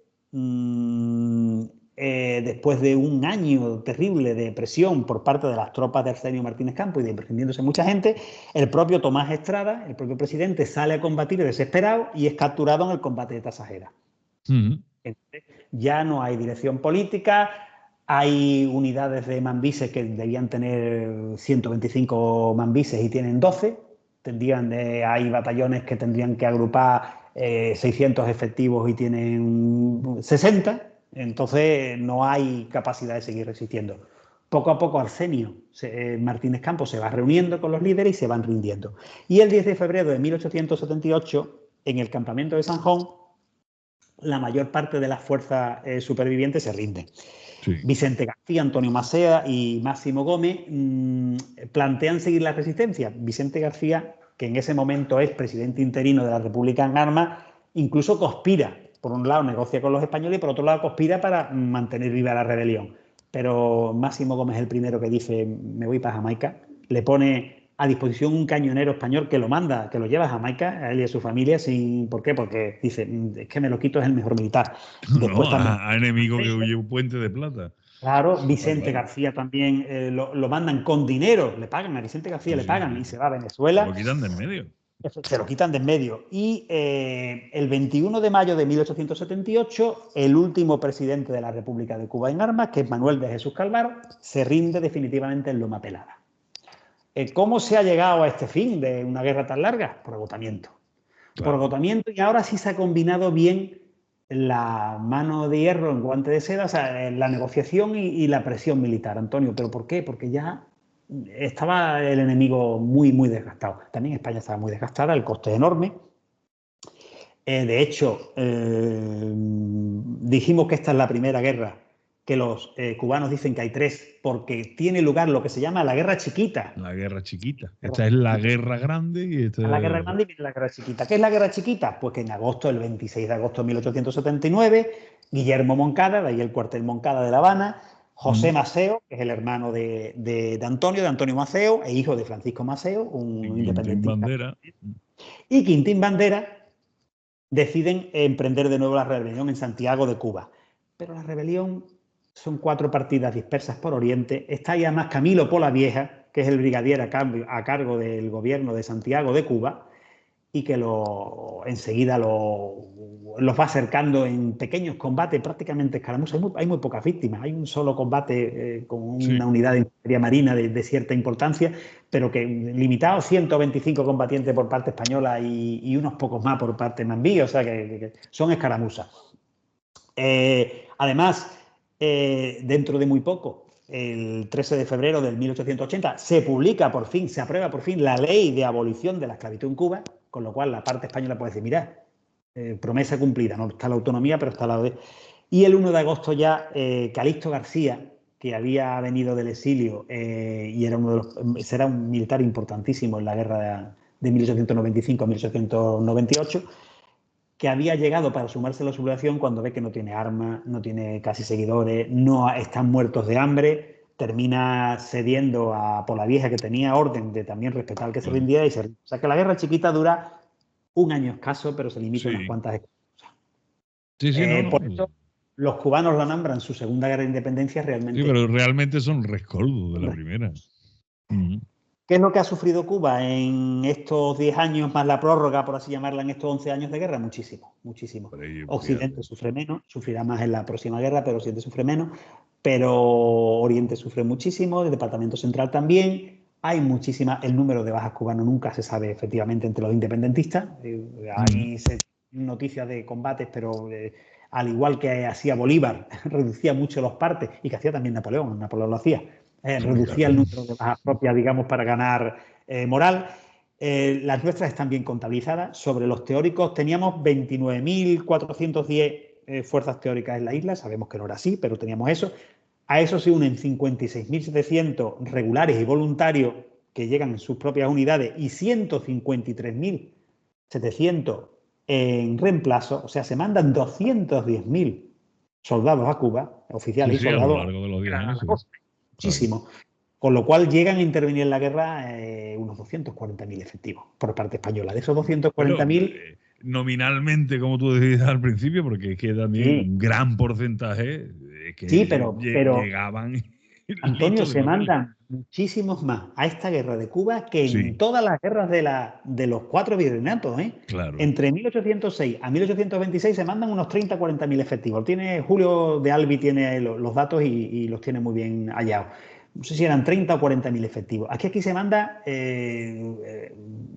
B: después de un año terrible de presión por parte de las tropas de Arsenio Martínez Campos y de rindiéndose mucha gente, el propio Tomás Estrada, el propio presidente, sale a combatir desesperado y es capturado en el combate de Tasajera. ya no hay dirección política, hay unidades de mambises que debían tener 125 mambises y tienen 12, hay batallones que tendrían que agrupar 600 efectivos y tienen 60, entonces no hay capacidad de seguir resistiendo. Poco a poco Arsenio Martínez Campos se va reuniendo con los líderes y se van rindiendo. Y el 10 de febrero de 1878, en el campamento de Sanjón, la mayor parte de las fuerzas supervivientes se rinden. Sí. Vicente García, Antonio Macea y Máximo Gómez plantean seguir la resistencia. Vicente García, que en ese momento es presidente interino de la República en Armas, incluso conspira. Por un lado negocia con los españoles y por otro lado conspira para mantener viva la rebelión. Pero Máximo Gómez es el primero que dice: me voy para Jamaica. Le pone a disposición un cañonero español que lo manda, que lo lleva a Jamaica, a él y a su familia. ¿Por qué? Porque dice: es que me lo quito, es el mejor militar.
A: Después a enemigo que huye un puente de plata.
B: Claro, Vicente García también lo mandan con dinero, le pagan a Vicente García, le pagan y se va a Venezuela.
A: Se lo quitan de en medio.
B: Se lo quitan de en medio. Y el 21 de mayo de 1878, el último presidente de la República de Cuba en Armas, que es Manuel de Jesús Calvaro, se rinde definitivamente en Loma Pelada. ¿Cómo se ha llegado a este fin de una guerra tan larga? Por agotamiento. Claro. Por agotamiento, y ahora sí se ha combinado bien la mano de hierro en guante de seda, o sea, la negociación y la presión militar, Antonio. ¿Pero por qué? Porque ya estaba el enemigo muy, muy desgastado. También España estaba muy desgastada, el coste es enorme. De hecho, dijimos que esta es la primera guerra, que los cubanos dicen que hay tres, porque tiene lugar lo que se llama la guerra chiquita.
A: La guerra chiquita. Esta es la guerra grande y esta
B: es la guerra grande y viene la guerra chiquita. ¿Qué es la guerra chiquita? Pues que en agosto, el 26 de agosto de 1879, Guillermo Moncada, de ahí el cuartel Moncada de La Habana, José Maceo, que es el hermano de Antonio Maceo, e hijo de Francisco Maceo, un independentista.
A: Bandera.
B: Y Quintín Bandera deciden emprender de nuevo la rebelión en Santiago de Cuba. Pero la rebelión son 4 partidas dispersas por Oriente. Está ahí además Camilo Polavieja, que es el brigadier a cargo del gobierno de Santiago de Cuba, y que enseguida los va acercando en pequeños combates, prácticamente escaramuzas. Hay muy pocas víctimas, hay un solo combate con una unidad de infantería marina de cierta importancia, pero que limitado, 125 combatientes por parte española y unos pocos más por parte mambí, o sea que son escaramuzas. Además, dentro de muy poco, el 13 de febrero de 1880, se aprueba por fin la ley de abolición de la esclavitud en Cuba, con lo cual la parte española puede decir: mira, promesa cumplida, no está la autonomía, pero está la de... Y el 1 de agosto ya, Calixto García, que había venido del exilio y será un militar importantísimo en la guerra de 1895 a 1898, que había llegado para sumarse a la sublevación, cuando ve que no tiene armas, no tiene casi seguidores, no están muertos de hambre, termina cediendo a Polavieja, que tenía orden de también respetar al que se rindiera, y se rinde. O sea que la guerra chiquita dura un año escaso, pero se limita a unas cuantas cosas. Por eso los cubanos la nombran su segunda guerra de independencia realmente.
A: Sí, pero realmente son rescoldos de la primera.
B: ¿Qué es lo que ha sufrido Cuba en estos 10 años, más la prórroga, por así llamarla, en estos 11 años de guerra? Muchísimo, muchísimo. Occidente sufre menos, sufrirá más en la próxima guerra, pero Occidente sufre menos. Pero Oriente sufre muchísimo, el Departamento Central también. Hay muchísima, el número de bajas cubanos nunca se sabe efectivamente entre los independentistas. Hay noticias de combates, pero al igual que hacía Bolívar, reducía mucho los partes, y que hacía también Napoleón lo hacía. Reducía el número de bajas propias, digamos, para ganar moral. Las nuestras están bien contabilizadas. Sobre los teóricos, teníamos 29.410 fuerzas teóricas en la isla. Sabemos que no era así, pero teníamos eso. A eso se unen 56.700 regulares y voluntarios que llegan en sus propias unidades y 153.700 en reemplazo. O sea, se mandan 210.000 soldados a Cuba, oficiales y soldados.
A: A lo largo de los 10 años.
B: Muchísimo. Con lo cual llegan a intervenir en la guerra unos 240.000 efectivos por parte española. De esos 240.000...
A: nominalmente, como tú decías al principio, porque es que también un gran porcentaje que
B: pero
A: llegaban
B: Antonio, se mandan muchísimos más a esta guerra de Cuba que en todas las guerras de los 4 virreinatos.
A: Claro.
B: Entre 1806 a 1826 se mandan unos 30-40.000 efectivos. Julio de Albi tiene los datos y los tiene muy bien hallados. No sé si eran 30 o 40.000 efectivos. Aquí se manda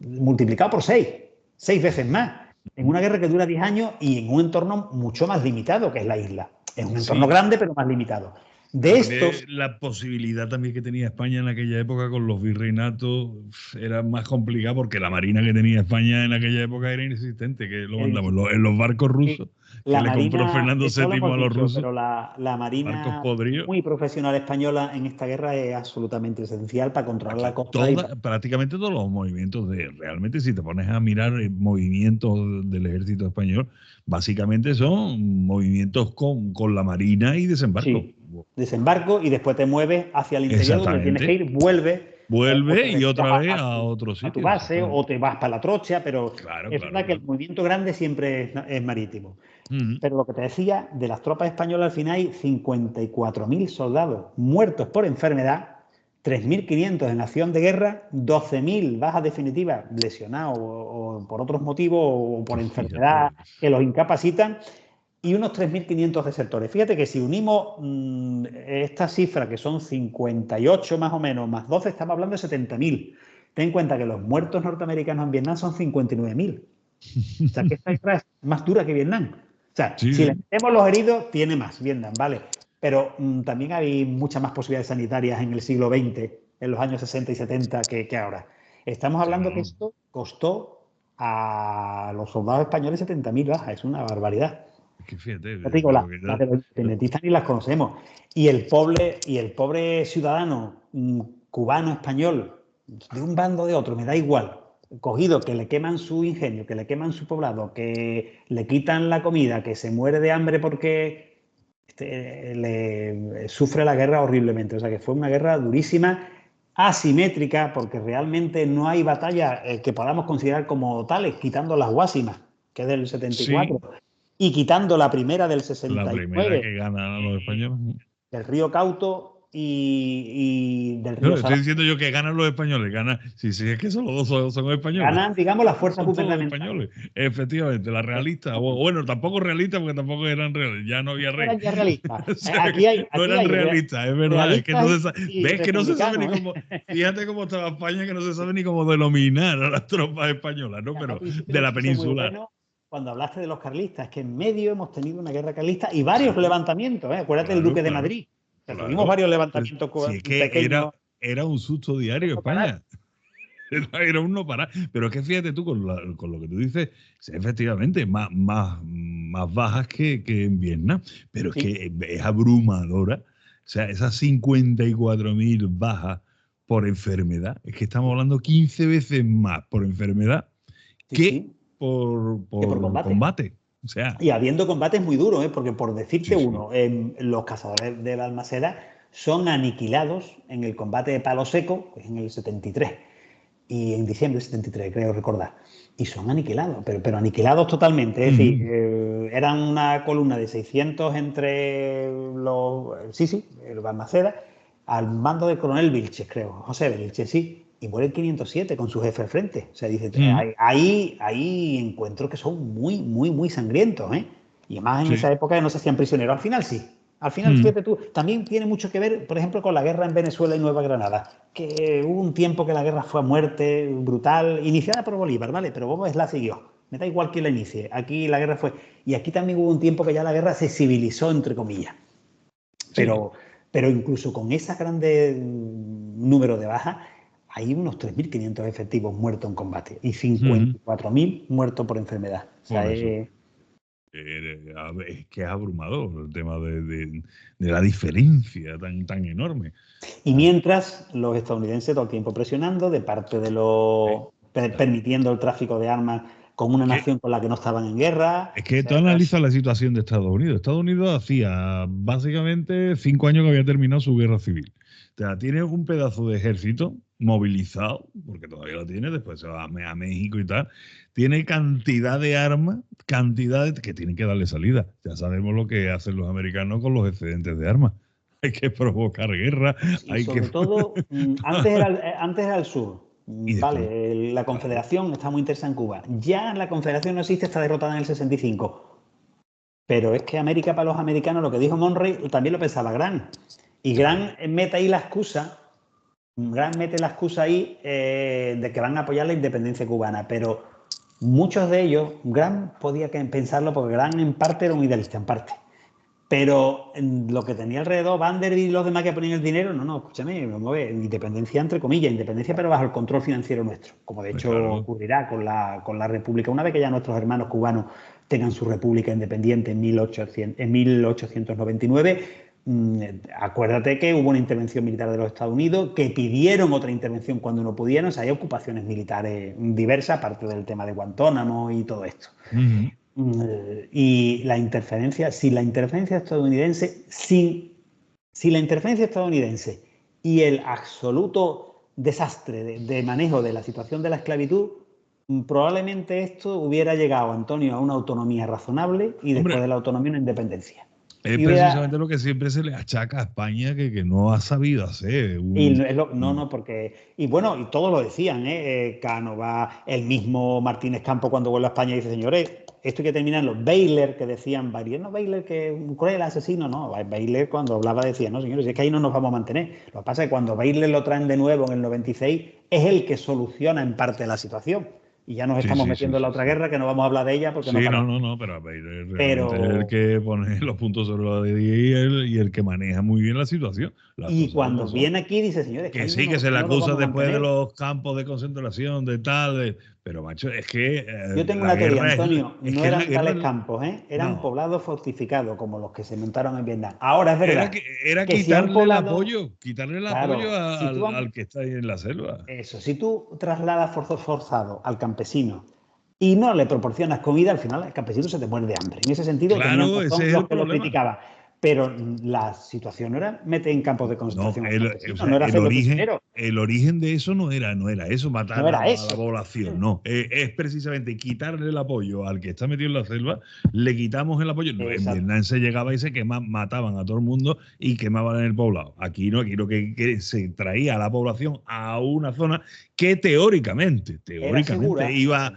B: multiplicado por 6 veces más, en una guerra que dura 10 años y en un entorno mucho más limitado, que es la isla. Es un entorno grande, pero más limitado.
A: La posibilidad también que tenía España en aquella época con los virreinatos era más complicada porque la marina que tenía España en aquella época era inexistente, que lo mandamos en los barcos rusos, que le compró Fernando VII a los rusos.
B: Pero la marina muy profesional española en esta guerra es absolutamente esencial para controlar la costa.
A: Prácticamente todos los movimientos realmente si te pones a mirar movimientos del ejército español, básicamente son movimientos con la marina y desembarco.
B: Sí. Desembarco y después te mueves hacia el interior donde tienes que ir, vuelve
A: y otra vez a otro sitio.
B: A tu base o te vas para la trocha, pero es verdad que el movimiento grande siempre es marítimo. Pero lo que te decía, de las tropas españolas al final hay 54.000 soldados muertos por enfermedad, 3.500 en acción de guerra, 12.000 bajas definitivas, lesionados o por otros motivos o por enfermedad que los incapacitan, y unos 3.500 desertores. Fíjate que si unimos esta cifra, que son 58 más o menos, más 12, estamos hablando de 70.000. Ten en cuenta que los muertos norteamericanos en Vietnam son 59.000. O sea, que esta guerra es más dura que Vietnam. O sea, si le metemos los heridos, tiene más Vietnam, ¿vale? Pero también hay muchas más posibilidades sanitarias en el siglo XX, en los años 60 y 70, que ahora. Estamos hablando que esto costó a los soldados españoles 70.000 bajas. Es una barbaridad.
A: Que fíjate,
B: te digo, las de los independentistas ni las conocemos. Y el pobre ciudadano cubano, español, de un bando o de otro, me da igual, cogido, que le queman su ingenio, que le queman su poblado, que le quitan la comida, que se muere de hambre porque sufre la guerra horriblemente. O sea, que fue una guerra durísima, asimétrica, porque realmente no hay batalla que podamos considerar como tales, quitando las Guásimas, que es del 74. Y quitando la primera del 69.
A: La primera que ganan los españoles.
B: Del río Cauto y del río
A: Estoy diciendo yo que ganan los españoles. Sí, es que son los dos son españoles.
B: Ganan, digamos, las fuerzas gubernamentales.
A: Efectivamente, la realista. Bueno, tampoco realista porque tampoco eran reales. Ya no había rey.
B: No eran ya realistas.
A: No eran realistas, es verdad. Es que ves que no se sabe ni cómo. Fíjate cómo estaba España, que no se sabe ni cómo denominar a las tropas españolas, ¿no? Pero de la península.
B: Cuando hablaste de los carlistas, es que en medio hemos tenido una guerra carlista y varios levantamientos. Acuérdate del Duque de Madrid. Tuvimos varios levantamientos
A: pequeños. Era un susto diario España. Era un no parar. Pero es que fíjate tú con lo que tú dices, efectivamente, más bajas que en Vietnam. Pero es que es abrumadora. O sea, esas 54.000 bajas por enfermedad, es que estamos hablando 15 veces más por enfermedad que por combate. O sea,
B: y habiendo combates muy duros, porque por decirte uno, los cazadores de la Balmaceda son aniquilados en el combate de Palo Seco, que es en el 73, y en diciembre del 73, creo recordar. Y son aniquilados, pero aniquilados totalmente. Es decir, eran una columna de 600 entre los... el Balmaceda, al mando del coronel Vilches, creo, José Vilches, y muere 507 con su jefe al frente. O sea, dice, hay encuentros que son muy, muy, muy sangrientos, Y además en esa época no se hacían prisioneros. Al final sí. Al final, fíjate tú, también tiene mucho que ver, por ejemplo, con la guerra en Venezuela y Nueva Granada, que hubo un tiempo que la guerra fue a muerte brutal, iniciada por Bolívar, ¿vale? Pero Bobo la siguió. Me da igual quién la inicie. Aquí la guerra fue... Y aquí también hubo un tiempo que ya la guerra se civilizó, entre comillas. Pero incluso con ese grande número de bajas, hay unos 3.500 efectivos muertos en combate y 54.000 muertos por enfermedad. O sea,
A: es que es abrumador el tema de la diferencia tan enorme.
B: Y mientras los estadounidenses todo el tiempo presionando de parte de los... permitiendo el tráfico de armas con una nación con la que no estaban en guerra.
A: Es que tú analizas la situación de Estados Unidos. Estados Unidos hacía básicamente 5 años que había terminado su guerra civil. O sea, tiene un pedazo de ejército movilizado, porque todavía lo tiene, después se va a México y tal. Tiene cantidad de armas, que tienen que darle salida. Ya sabemos lo que hacen los americanos con los excedentes de armas. hay que provocar guerra.
B: Y sobre todo, antes era el sur.
A: Y después,
B: Vale, la Confederación está muy interesada en Cuba. Ya la Confederación no existe, está derrotada en el 65. Pero es que América para los americanos, lo que dijo Monroe, también lo pensaba Grant. Y Grant mete ahí la excusa. Grant mete la excusa ahí de que van a apoyar la independencia cubana. Pero muchos de ellos, Grant podía pensarlo porque Grant en parte era un idealista, en parte. Pero lo que tenía alrededor, Vanderbilt y los demás que ponían el dinero, no, escúchame, independencia entre comillas, independencia pero bajo el control financiero nuestro, como de hecho ocurrirá con la República. Una vez que ya nuestros hermanos cubanos tengan su república independiente en 1899, acuérdate que hubo una intervención militar de los Estados Unidos, que pidieron otra intervención cuando no pudieron, o sea, hay ocupaciones militares diversas, aparte del tema de Guantánamo y todo esto. Y la interferencia, si la interferencia estadounidense y el absoluto desastre de manejo de la situación de la esclavitud, probablemente esto hubiera llegado, Antonio, a una autonomía razonable y después de la autonomía una independencia.
A: Es precisamente lo que siempre se le achaca a España que no ha sabido hacer.
B: Y bueno, y todos lo decían, Cánovas, el mismo Martínez Campo cuando vuelve a España dice, señores, esto hay que terminarlo. Baylor, que decían varios, no, Baylor que es un cruel asesino, no, Baylor cuando hablaba decía, no, señores, es que ahí no nos vamos a mantener. Lo que pasa es que cuando Baylor lo traen de nuevo en el 96, es el que soluciona en parte la situación. Y ya nos estamos metiendo en la otra guerra, que no vamos a hablar de ella porque
A: no pero Baylor es el que pone los puntos sobre la de y el que maneja muy bien la situación.
B: Y cuando viene aquí dice, señores,
A: que sí, que se le acusa después de los campos de concentración, de tal, pero macho, es que
B: yo tengo una teoría, Antonio, no eran tales campos, eran poblados fortificados como los que se montaron en Vietnam. Ahora es verdad.
A: Era quitarle el apoyo al que está ahí en la selva.
B: Eso, si tú trasladas forzado al campesino y no le proporcionas comida, al final el campesino se te muere de hambre. En ese sentido,
A: claro, ese es el problema.
B: Lo criticaban. Pero la situación no era meter en campos de concentración
A: el origen de eso no era eso, matar a la población, no. Es precisamente quitarle el apoyo al que está metido en la selva, le quitamos el apoyo. No, en Vietnam se llegaba y se mataban a todo el mundo y quemaban en el poblado. Aquí no, aquí lo que se traía a la población a una zona que teóricamente
B: segura,
A: iba,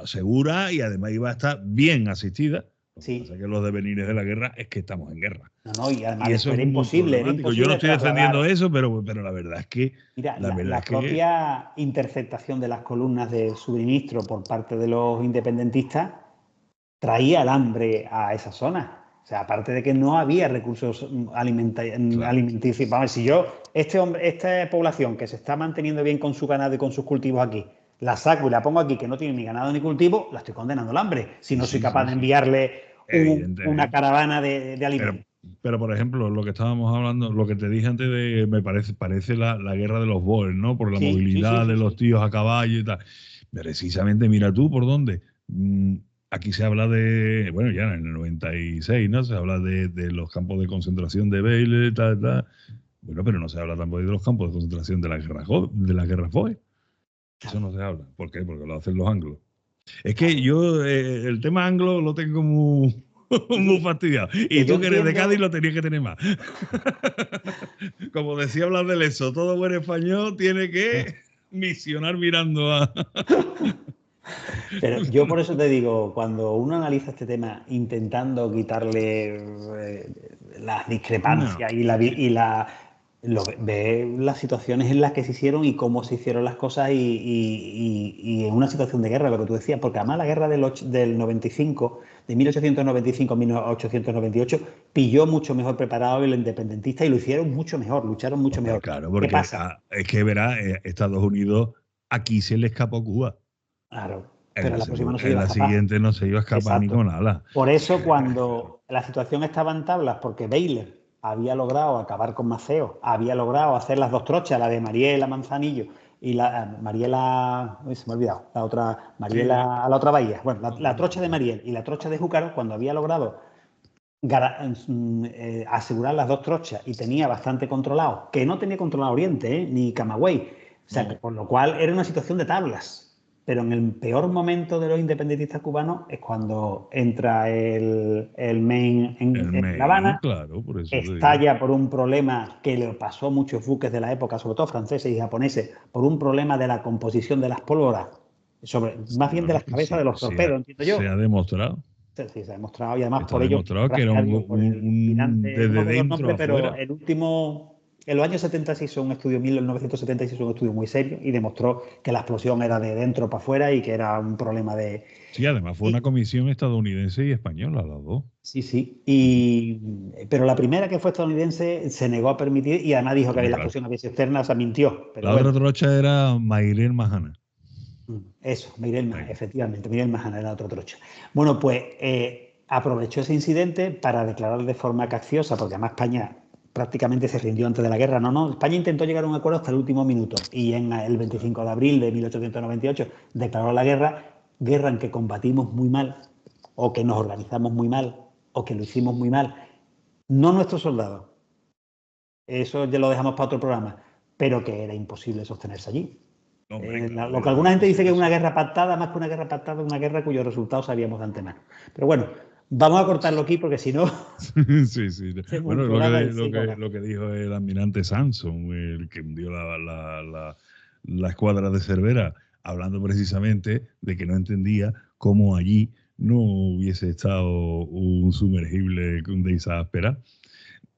A: segura y además iba a estar bien asistida. Lo que pasa es que los devenires de la guerra es que estamos en guerra.
B: Y además eso era imposible.
A: Yo no estoy defendiendo eso, pero la verdad es que...
B: Mira, la propia interceptación de las columnas de suministro por parte de los independentistas traía el hambre a esa zona. O sea, aparte de que no había recursos alimenticios. Vamos, si esta población que se está manteniendo bien con su ganado y con sus cultivos aquí, la saco y la pongo aquí, que no tiene ni ganado ni cultivo, la estoy condenando al hambre. Si no soy capaz de enviarle una caravana de alimentos.
A: Pero, por ejemplo, lo que estábamos hablando, lo que te dije antes me parece la guerra de los boers, ¿no? Por la movilidad de los tíos a caballo y tal. Precisamente, mira tú por dónde. Aquí se habla de, bueno, ya en el 96, ¿no? Se habla de los campos de concentración de Bailey, tal. Bueno, pero no se habla tampoco de los campos de concentración de la guerra Foy. Eso no se habla. ¿Por qué? Porque lo hacen los anglos. Es que yo el tema anglo lo tengo muy fastidiado. Y tú que eres de Cádiz lo tenías que tener más. Como decía hablar del eso, todo buen español tiene que misionar mirando a...
B: Pero yo por eso te digo, cuando uno analiza este tema intentando quitarle las discrepancias ve las situaciones en las que se hicieron y cómo se hicieron las cosas y en una situación de guerra, lo que tú decías, porque además la guerra del 95, de 1895 a 1898, pilló mucho mejor preparado el independentista y lo hicieron mucho mejor, lucharon mucho mejor.
A: Claro, porque ¿qué pasa? Es que verás, Estados Unidos aquí se le escapó Cuba.
B: Claro, pero la próxima no se
A: iba a escapar. En la siguiente no se iba a escapar ni con alas.
B: Por eso cuando la situación estaba en tablas, porque Baylor había logrado acabar con Maceo, había logrado hacer las dos trochas, la de Mariela Manzanillo y Mariela, se me ha olvidado, la otra, Mariela a la otra bahía. Bueno, la trocha de Mariel y la trocha de Júcaro, cuando había logrado asegurar las dos trochas y tenía bastante controlado, que no tenía controlado Oriente, ni Camagüey, o sea, por lo cual era una situación de tablas. pero en el peor momento de los independentistas cubanos es cuando entra el Maine en La Habana,
A: claro, por eso
B: estalla por un problema que le pasó a muchos buques de la época, sobre todo franceses y japoneses, por un problema de la composición de las pólvoras, más bien de las cabezas de los torpedos, entiendo yo.
A: Se ha demostrado.
B: Sí, se ha demostrado, y además
A: Está
B: por ello,
A: demostrado que era
B: desde
A: desde dentro a
B: pero
A: afuera.
B: en los años 70 se hizo un estudio, 1970 se hizo un estudio muy serio y demostró que la explosión era de dentro para afuera y que era un problema de...
A: Sí, además fue una comisión estadounidense y española, las dos.
B: Sí, pero la primera, que fue estadounidense, se negó a permitir y además dijo que la explosión había sido externa, o sea, mintió. Pero
A: la otra trocha era Mayrel Mahana.
B: Eso, Miguel Mahana, efectivamente, Miguel Mahana era otro trocha. Bueno, pues aprovechó ese incidente para declarar de forma cacciosa, porque además España prácticamente se rindió antes de la guerra. No, España intentó llegar a un acuerdo hasta el último minuto y en el 25 de abril de 1898 declaró la guerra en que combatimos muy mal, o que nos organizamos muy mal, o que lo hicimos muy mal. No nuestros soldados, eso ya lo dejamos para otro programa, pero que era imposible sostenerse allí. Lo que alguna gente dice que es una guerra pactada, más que una guerra pactada, una guerra cuyos resultados sabíamos de antemano. Pero bueno, vamos a cortarlo aquí porque si no...
A: Sí. Bueno, lo que dijo el almirante Sanson, el que hundió la escuadra de Cervera, hablando precisamente de que no entendía cómo allí no hubiese estado un sumergible de esa áspera.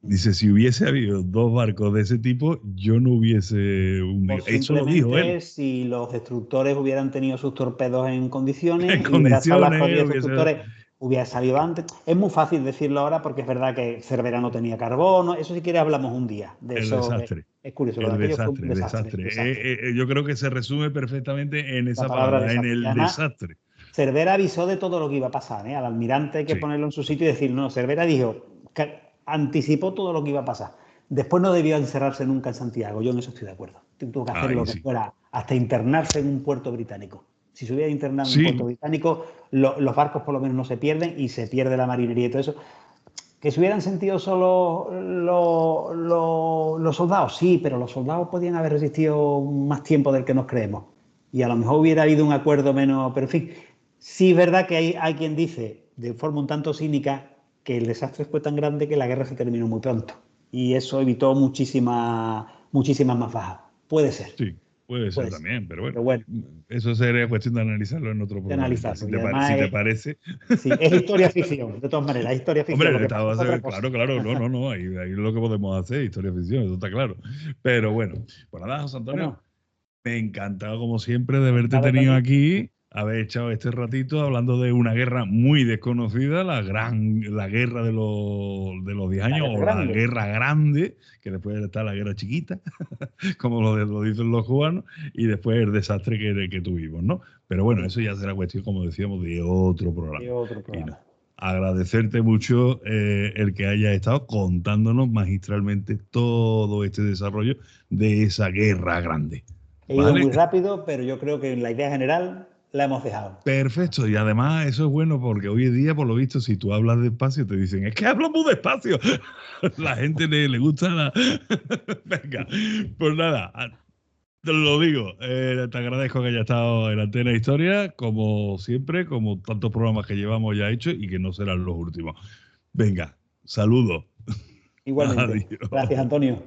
A: Dice, si hubiese habido 2 barcos de ese tipo, yo no hubiese hundido. Eso lo dijo él.
B: Si los destructores hubieran tenido sus torpedos en condiciones, y hubiera estado la escuadrilla de destructores, hubiera salido antes. Es muy fácil decirlo ahora porque es verdad que Cervera no tenía carbono. Eso, si quieres, hablamos un día de eso.
A: Desastre.
B: Es curioso.
A: El desastre. Yo creo que se resume perfectamente en esa palabra, en el desastre.
B: Cervera avisó de todo lo que iba a pasar, ¿eh? Al almirante hay que ponerlo en su sitio y decir, no, Cervera dijo que anticipó todo lo que iba a pasar. Después no debió encerrarse nunca en Santiago, yo en eso estoy de acuerdo. Tuvo que hacer lo que fuera, hasta internarse en un puerto británico. Si se hubiera internado en un puerto británico, los barcos por lo menos no se pierden y se pierde la marinería y todo eso. ¿Que se hubieran sentido solo los soldados? Sí, pero los soldados podían haber resistido más tiempo del que nos creemos. Y a lo mejor hubiera habido un acuerdo menos... Pero en fin, sí es verdad que hay quien dice, de forma un tanto cínica, que el desastre fue tan grande que la guerra se terminó muy pronto. Y eso evitó muchísimas más bajas. Puede ser.
A: Sí, puede ser también, pero bueno, eso sería cuestión de analizarlo en otro programa. Si te parece.
B: Sí, es historia ficción, de todas maneras, es historia ficción.
A: Hombre, claro, no, ahí es lo que podemos hacer, historia ficción, eso está claro. Pero bueno, pues nada, José Antonio, me ha encantado como siempre de haberte tenido aquí, haber echado este ratito hablando de una guerra muy desconocida, la guerra de los 10 años, o la guerra grande, que después está la guerra chiquita, como lo dicen los cubanos, y después el desastre que tuvimos, ¿no? Pero bueno, eso ya será cuestión, como decíamos, de otro programa. Y no, agradecerte mucho el que hayas estado contándonos magistralmente todo este desarrollo de esa guerra grande.
B: He ido muy rápido, pero yo creo que la idea general la hemos dejado.
A: Perfecto, y además eso es bueno porque hoy en día, por lo visto, si tú hablas despacio, te dicen, es que hablo muy despacio. La gente le gusta la... Venga, pues nada, te lo digo, te agradezco que haya estado en Antena Historia, como siempre, como tantos programas que llevamos ya hechos y que no serán los últimos. Venga, saludos.
B: Igualmente. Adiós. Gracias, Antonio.